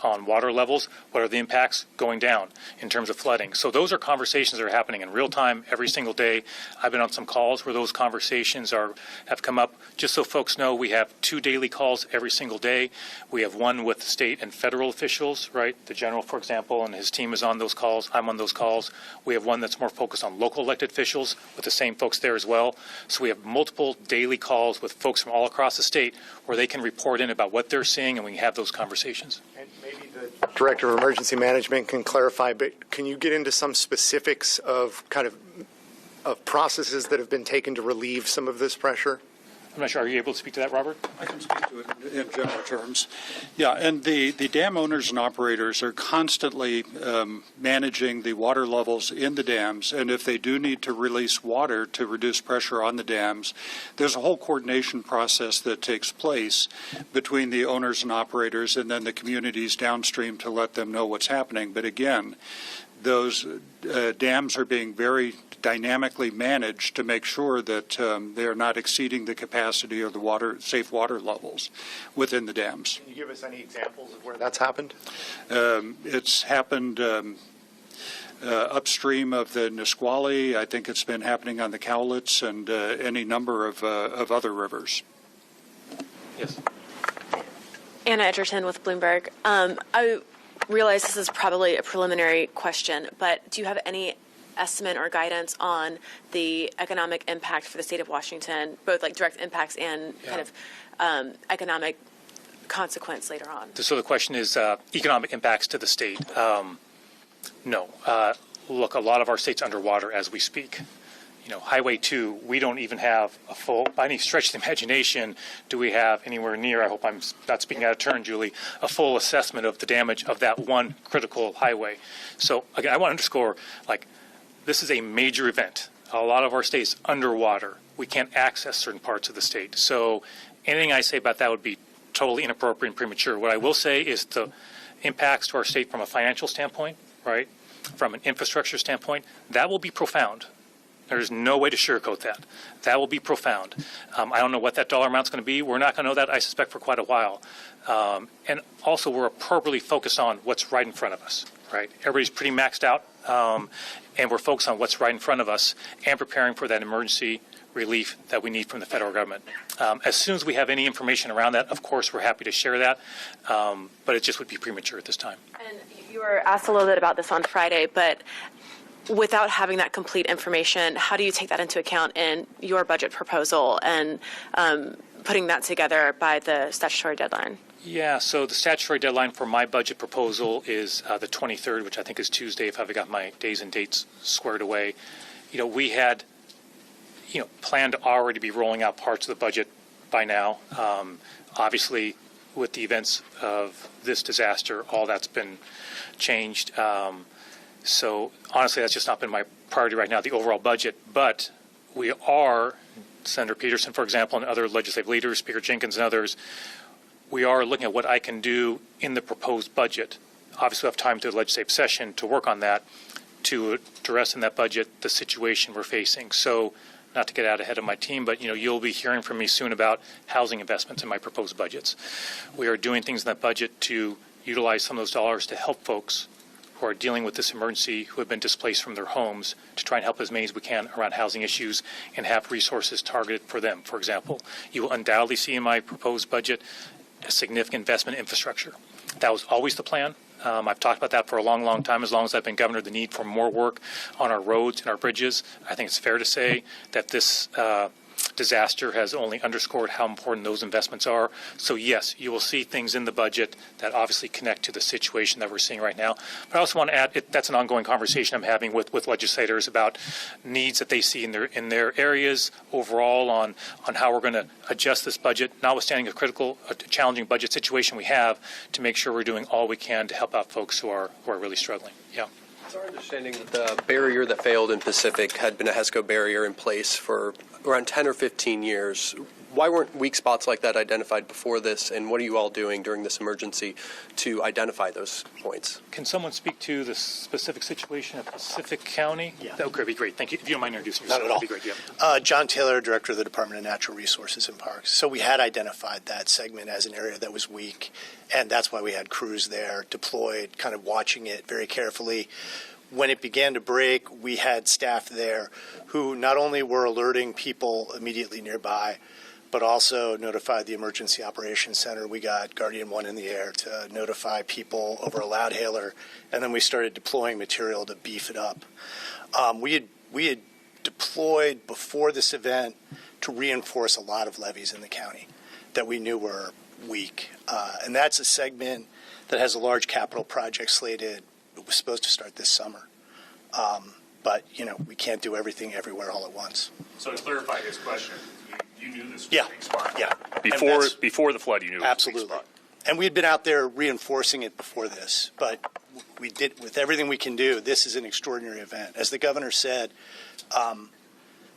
on water levels, what are the impacts going down in terms of flooding? So those are conversations that are happening in real time every single day. I've been on some calls where those conversations have come up. Just so folks know, we have 2 daily calls every single day. We have one with state and federal officials, right? The general, for example, and his team is on those calls. I'm on those calls. We have one that's more focused on local elected officials with the same folks there as well. So we have multiple daily calls with folks from all across the state where they can report in about what they're seeing, and we can have those conversations. And maybe the Director of Emergency Management can clarify, but can you get into some specifics of of processes that have been taken to relieve some of this pressure? I'm not sure. Are you able to speak to that, Robert? I can speak to it in general terms. Yeah, and the dam owners and operators are constantly managing the water levels in the dams, and if they do need to release water to reduce pressure on the dams, there's a whole coordination process that takes place between the owners and operators and then the communities downstream to let them know what's happening. But again, those dams are being very dynamically managed to make sure that they are not exceeding the capacity or the safe water levels within the dams. Can you give us any examples of where that's happened? It's happened upstream of the Nisqually. I think it's been happening on the Cowlitz and any number of other rivers. Yes. Anna Edgerton with Bloomberg. I realize this is probably a preliminary question, but do you have any estimate or guidance on the economic impact for the state of Washington, both like direct impacts and kind of economic consequence later on? So the question is economic impacts to the state. No. Look, a lot of our state's underwater as we speak. Highway 2, we don't even have a full, by any stretch of the imagination, do we have anywhere near, I hope I'm not speaking out of turn, Julie, a full assessment of the damage of that one critical highway. So, again, I want to underscore, this is a major event. A lot of our state's underwater. We can't access certain parts of the state. So anything I say about that would be totally inappropriate and premature. What I will say is the impacts to our state from a financial standpoint, right, from an infrastructure standpoint, that will be profound. There's no way to sugarcoat that. That will be profound. I don't know what that dollar amount's going to be. We're not going to know that, I suspect, for quite a while. And also, we're appropriately focused on what's right in front of us, right? Everybody's pretty maxed out, and we're focused on what's right in front of us and preparing for that emergency relief that we need from the federal government. As soon as we have any information around that, of course, we're happy to share that, but it just would be premature at this time. And you were asked a little bit about this on Friday, but without having that complete information, how do you take that into account in your budget proposal and putting that together by the statutory deadline? Yeah, so the statutory deadline for my budget proposal is the 23rd, which I think is Tuesday if I've got my days and dates squared away. We had, planned to already be rolling out parts of the budget by now. Obviously, with the events of this disaster, all that's been changed. So honestly, that's just not been my priority right now, the overall budget. But we are, Senator Peterson, for example, and other legislative leaders, Speaker Jenkins and others, we are looking at what I can do in the proposed budget. Obviously, we have time to the legislative session to work on that, to address in that budget the situation we're facing. So not to get out ahead of my team, but you'll be hearing from me soon about housing investments in my proposed budgets. We are doing things in that budget to utilize some of those dollars to help folks who are dealing with this emergency, who have been displaced from their homes, to try and help as many as we can around housing issues and have resources targeted for them. For example, you will undoubtedly see in my proposed budget a significant investment in infrastructure. That was always the plan. I've talked about that for a long, long time, as long as I've been governor, the need for more work on our roads and our bridges. I think it's fair to say that this disaster has only underscored how important those investments are. So yes, you will see things in the budget that obviously connect to the situation that we're seeing right now. But I also want to add, that's an ongoing conversation I'm having with legislators about needs that they see in their areas overall on how we're going to adjust this budget, notwithstanding a challenging budget situation we have, to make sure we're doing all we can to help out folks who are really struggling. Yeah. It's our understanding that the barrier that failed in Pacific had been a HESCO barrier in place for around 10 or 15 years. Why weren't weak spots like that identified before this, and what are you all doing during this emergency to identify those points? Can someone speak to the specific situation at Pacific County? Yeah. That would be great. Thank you. If you don't mind introducing yourself, Not at all. that'd be great. Yeah. John Taylor, Director of the Department of Natural Resources and Parks. So we had identified that segment as an area that was weak, and that's why we had crews there deployed, kind of watching it very carefully. When it began to break, we had staff there who not only were alerting people immediately nearby, but also notified the Emergency Operations Center. We got Guardian 1 in the air to notify people over a loudhailer, and then we started deploying material to beef it up. We had deployed before this event to reinforce a lot of levees in the county that we knew were weak. And that's a segment that has a large capital project slated. It was supposed to start this summer. But, we can't do everything everywhere all at once. So to clarify his question, you knew this was Yeah. a big spot. Yeah. Before the flood, you knew Absolutely. it was a big spot. And we had been out there reinforcing it before this, but we did, with everything we can do, this is an extraordinary event. As the governor said,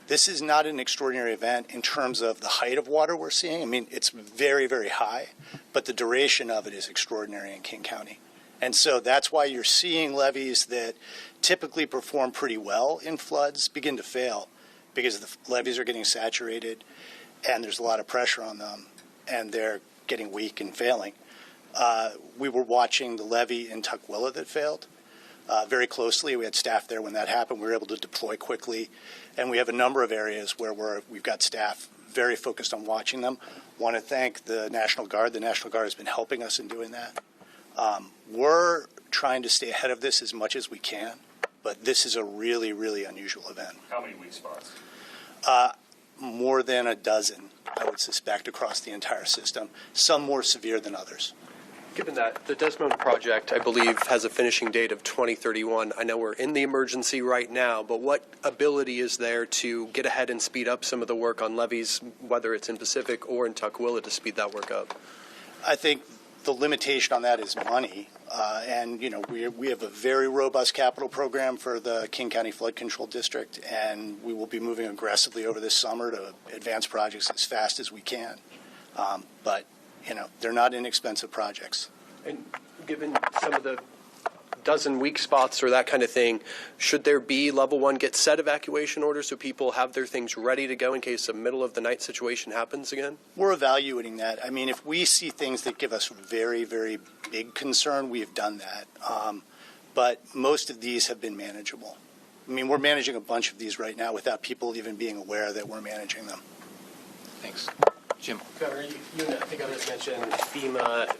this is not an extraordinary event in terms of the height of water we're seeing. I mean, it's very, very high, but the duration of it is extraordinary in King County. And so that's why you're seeing levees that typically perform pretty well in floods begin to fail, because the levees are getting saturated and there's a lot of pressure on them and they're getting weak and failing. We were watching the levee in Tukwila that failed very closely. We had staff there when that happened. We were able to deploy quickly, and we have a number of areas where we've got staff very focused on watching them. Want to thank the National Guard. The National Guard has been helping us in doing that. We're trying to stay ahead of this as much as we can, but this is a really, really unusual event. How many weak spots? More than a dozen, I would suspect, across the entire system, some more severe than others. Given that the Desmond project, I believe, has a finishing date of 2031, I know we're in the emergency right now, but what ability is there to get ahead and speed up some of the work on levees, whether it's in Pacific or in Tukwila, to speed that work up? I think the limitation on that is money. And, we have a very robust capital program for the King County Flood Control District, and we will be moving aggressively over this summer to advance projects as fast as we can. But, they're not inexpensive projects. And given some of the dozen weak spots or that kind of thing, should there be level 1 get set evacuation orders so people have their things ready to go in case a middle of the night situation happens again? We're evaluating that. I mean, if we see things that give us very, very big concern, we have done that. But most of these have been manageable. I mean, we're managing a bunch of these right now without people even being aware that we're managing them. Thanks. Jim. Governor, I think I just mentioned FEMA,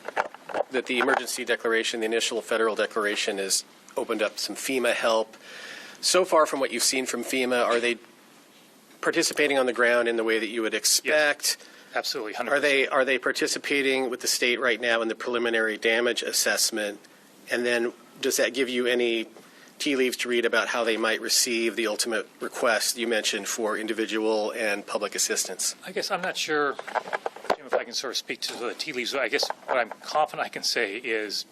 that the emergency declaration, the initial federal declaration, has opened up some FEMA help. So far from what you've seen from FEMA, are they participating on the ground in the way that you would expect? Yes, absolutely, 100%. Are they participating with the state right now in the preliminary damage assessment? And then does that give you any tea leaves to read about how they might receive the ultimate request you mentioned for individual and public assistance? I guess I'm not sure, Jim, if I can sort of speak to the tea leaves. I guess what I'm confident I can say is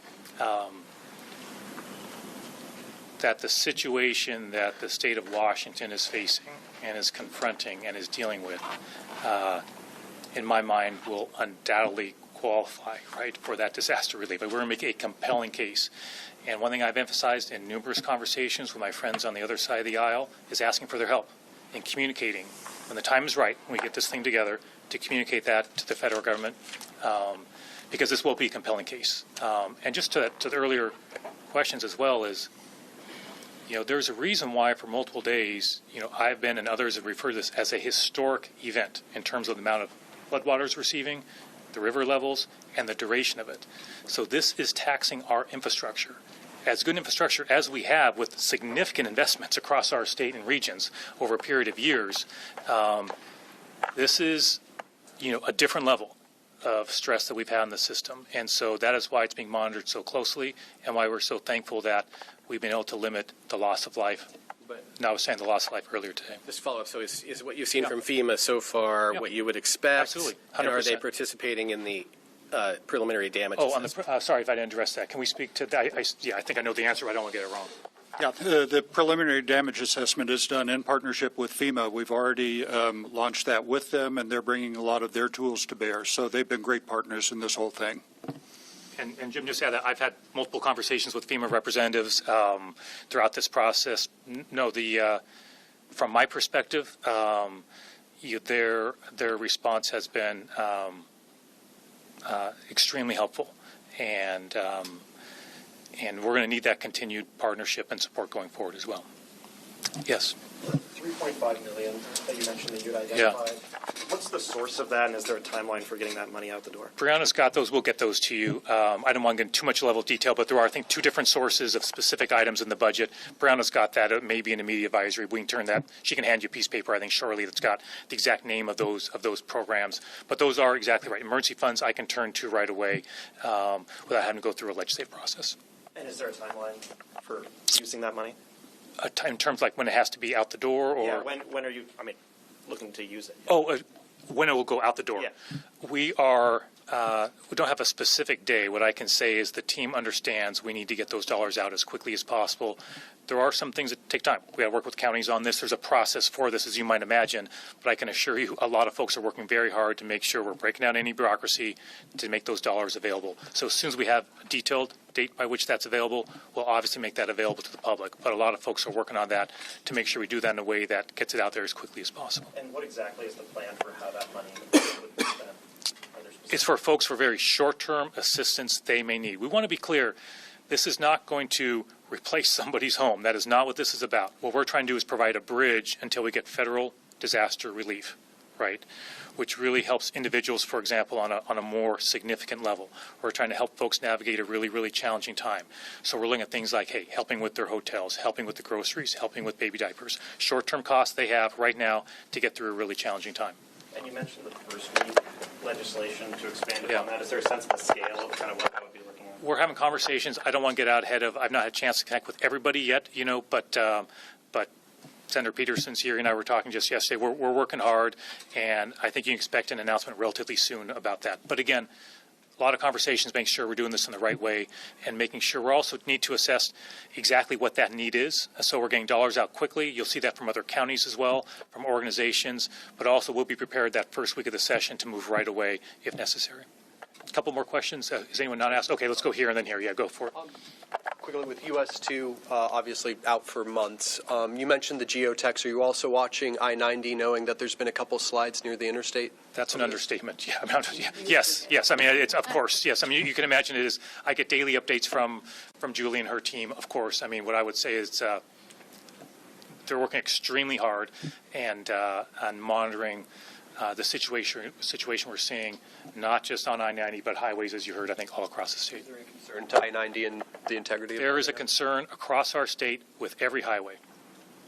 that the situation that the state of Washington is facing and is confronting and is dealing with, in my mind, will undoubtedly qualify, right, for that disaster relief. We're going to make a compelling case. And one thing I've emphasized in numerous conversations with my friends on the other side of the aisle is asking for their help in communicating, when the time is right, when we get this thing together, to communicate that to the federal government, because this will be a compelling case. And just to the earlier questions as well is, there's a reason why for multiple days, I've been and others have referred to this as a historic event in terms of the amount of floodwaters receiving, the river levels, and the duration of it. So this is taxing our infrastructure. As good infrastructure as we have with significant investments across our state and regions over a period of years, This is, a different level of stress that we've had in the system. And so that is why it's being monitored so closely and why we're so thankful that we've been able to limit the loss of life. But I was saying the loss of life earlier today. Just to follow up, so is what you've seen from FEMA so far what you would expect? Absolutely, 100%. And are they participating in the preliminary damage assessment? Sorry if I didn't address that. Can we speak to that? I think I know the answer, but I don't want to get it wrong. Yeah, the preliminary damage assessment is done in partnership with FEMA. We've already launched that with them, and they're bringing a lot of their tools to bear. So they've been great partners in this whole thing. And Jim just said that I've had multiple conversations with FEMA representatives throughout this process. No, from my perspective, their response has been extremely helpful, and we're going to need that continued partnership and support going forward as well. Yes. $3.5 million that you mentioned that you'd identified. What's the source of that, and is there a timeline for getting that money out the door? Brianna's got those. We'll get those to you. I don't want to get into too much level of detail, but there are, I think, 2 different sources of specific items in the budget. Brianna's got that. It may be in the media advisory. We can turn that. She can hand you a piece of paper, I think, shortly, that's got the exact name of those programs. But those are exactly right. Emergency funds I can turn to right away without having to go through a legislative process. And is there a timeline for using that money? In terms like when it has to be out the door, or Yeah, when are you, looking to use it? When it will go out the door. Yeah. We don't have a specific day. What I can say is the team understands we need to get those dollars out as quickly as possible. There are some things that take time. We got to work with counties on this. There's a process for this, as you might imagine, but I can assure you a lot of folks are working very hard to make sure we're breaking down any bureaucracy to make those dollars available. So as soon as we have a detailed date by which that's available, we'll obviously make that available to the public. But a lot of folks are working on that to make sure we do that in a way that gets it out there as quickly as possible. And what exactly is the plan for how that money would be spent? It's for folks for very short-term assistance they may need. We want to be clear, this is not going to replace somebody's home. That is not what this is about. What we're trying to do is provide a bridge until we get federal disaster relief, right? Which really helps individuals, for example, on a more significant level. We're trying to help folks navigate a really, really challenging time. So we're looking at things like, hey, helping with their hotels, helping with the groceries, helping with baby diapers, short-term costs they have right now to get through a really challenging time. And you mentioned the first week legislation to expand upon that. Is there a sense of the scale of kind of what that would be looking at? We're having conversations. I don't want to get out ahead of, I've not had a chance to connect with everybody yet, but Senator Peterson's here and I were talking just yesterday. We're working hard, and I think you can expect an announcement relatively soon about that. But again, a lot of conversations, making sure we're doing this in the right way and making sure we also need to assess exactly what that need is. So we're getting dollars out quickly. You'll see that from other counties as well, from organizations, but also we'll be prepared that first week of the session to move right away if necessary. A couple more questions. Is anyone not asked? Okay, let's go here and then here. Yeah, go for it. Quickly, with US2 obviously out for months, you mentioned the geotechs. Are you also watching I-90, knowing that there's been a couple slides near the interstate? That's an understatement. Yeah, yes. I mean, it's of course. Yes, I mean you can imagine it is. I get daily updates from Julie and her team. Of course. I mean, what I would say is they're working extremely hard and on monitoring the situation we're seeing, not just on I-90 but highways, as you heard, I think all across the state. Is there any concern to I-90 and the integrity of it? There is a concern across our state with every highway.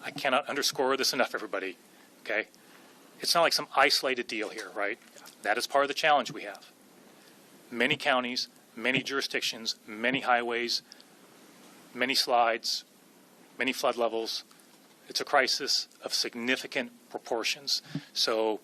I cannot underscore this enough, everybody. Okay, it's not like some isolated deal here, right? That is part of the challenge we have. Many counties, many jurisdictions, many highways, many slides, many flood levels. It's a crisis of significant proportions. So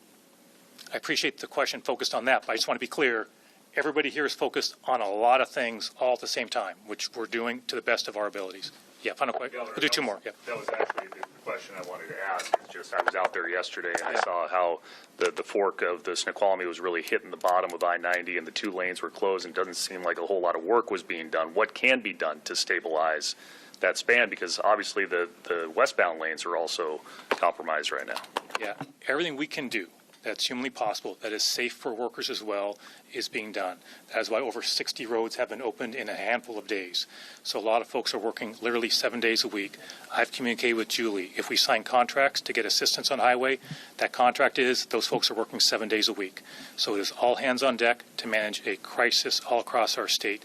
I appreciate the question focused on that, but I just want to be clear. Everybody here is focused on a lot of things all at the same time, which we're doing to the best of our abilities. Yeah, final question. We'll do 2 more. Yeah. That was actually the question I wanted to ask. It's just I was out there yesterday and I saw how the fork of the Snoqualmie was really hitting the bottom of I-90 and the 2 lanes were closed, and it doesn't seem like a whole lot of work was being done. What can be done to stabilize that span? Because obviously the westbound lanes are also compromised right now. Yeah, everything we can do that's humanly possible, that is safe for workers as well, is being done. That is why over 60 roads have been opened in a handful of days. So a lot of folks are working literally 7 days a week. I've communicated with Julie. If we sign contracts to get assistance on highway, that contract is those folks are working 7 days a week. So it is all hands on deck. to manage a crisis all across our state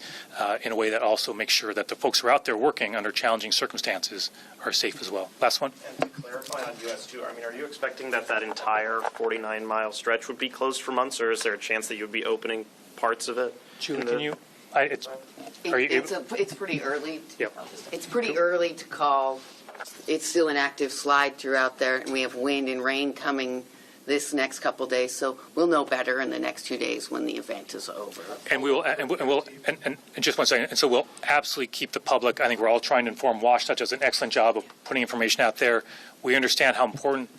in a way that also makes sure that the folks who are out there working under challenging circumstances are safe as well. Last one. And to clarify on US 2, I mean, are you expecting that entire 49-mile stretch would be closed for months, or is there a chance that you would be opening parts of it? Julie, can you? It's pretty early. Yep. It's pretty early to call. It's still an active slide throughout there, and we have wind and rain coming this next couple days, so we'll know better in the next 2 days when the event is over. And just one second. And so we'll absolutely keep the public. I think we're all trying to inform. Washtenaw does an excellent job of putting information out there. We understand how important,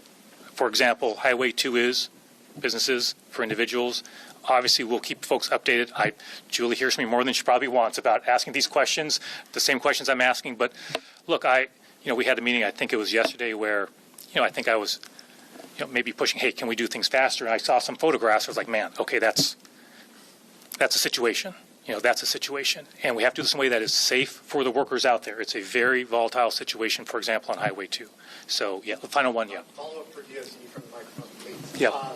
for example, Highway 2 is, businesses, for individuals. Obviously, we'll keep folks updated. Julie hears me more than she probably wants about asking these questions, the same questions I'm asking. But look, we had a meeting, I think it was yesterday, where, I think I was, maybe pushing, hey, can we do things faster? And I saw some photographs. I was like, man, okay, that's a situation. That's a situation. And we have to do this in a way that is safe for the workers out there. It's a very volatile situation, for example, on Highway 2. So, the final one, Follow up for DOC from the microphone, please. Yeah.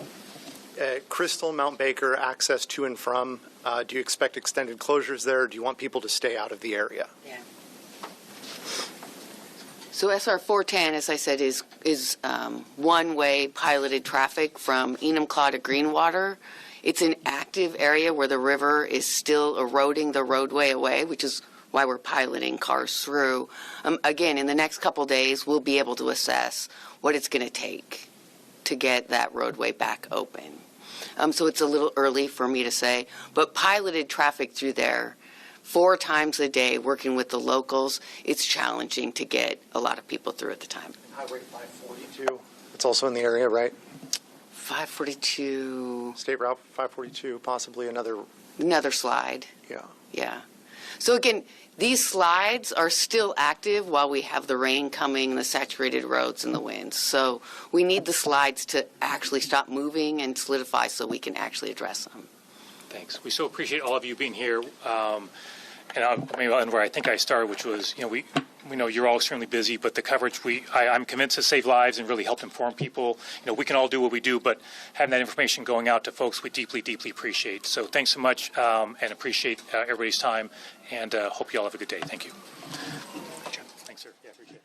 Crystal, Mount Baker, access to and from. Do you expect extended closures there, or do you want people to stay out of the area? Yeah. So SR 410, as I said, is one-way piloted traffic from Enumclaw to Greenwater. It's an active area where the river is still eroding the roadway away, which is why we're piloting cars through. Again, in the next couple days, we'll be able to assess what it's going to take to get that roadway back open. So it's a little early for me to say, but piloted traffic through there 4 times a day, working with the locals, it's challenging to get a lot of people through at the time. Highway 542, it's also in the area, right? 542. State Route 542, possibly another slide. Yeah. Yeah. So again, these slides are still active while we have the rain coming, the saturated roads, and the winds. So we need the slides to actually stop moving and solidify so we can actually address them. Thanks. We so appreciate all of you being here. And maybe I'll end where I think I started, which was, we know you're all extremely busy, but the coverage, I'm convinced to save lives and really help inform people. We can all do what we do, but having that information going out to folks, we deeply, deeply appreciate. So thanks so much, and appreciate everybody's time, and hope you all have a good day. Thank you. Thanks, sir. Yeah, appreciate it.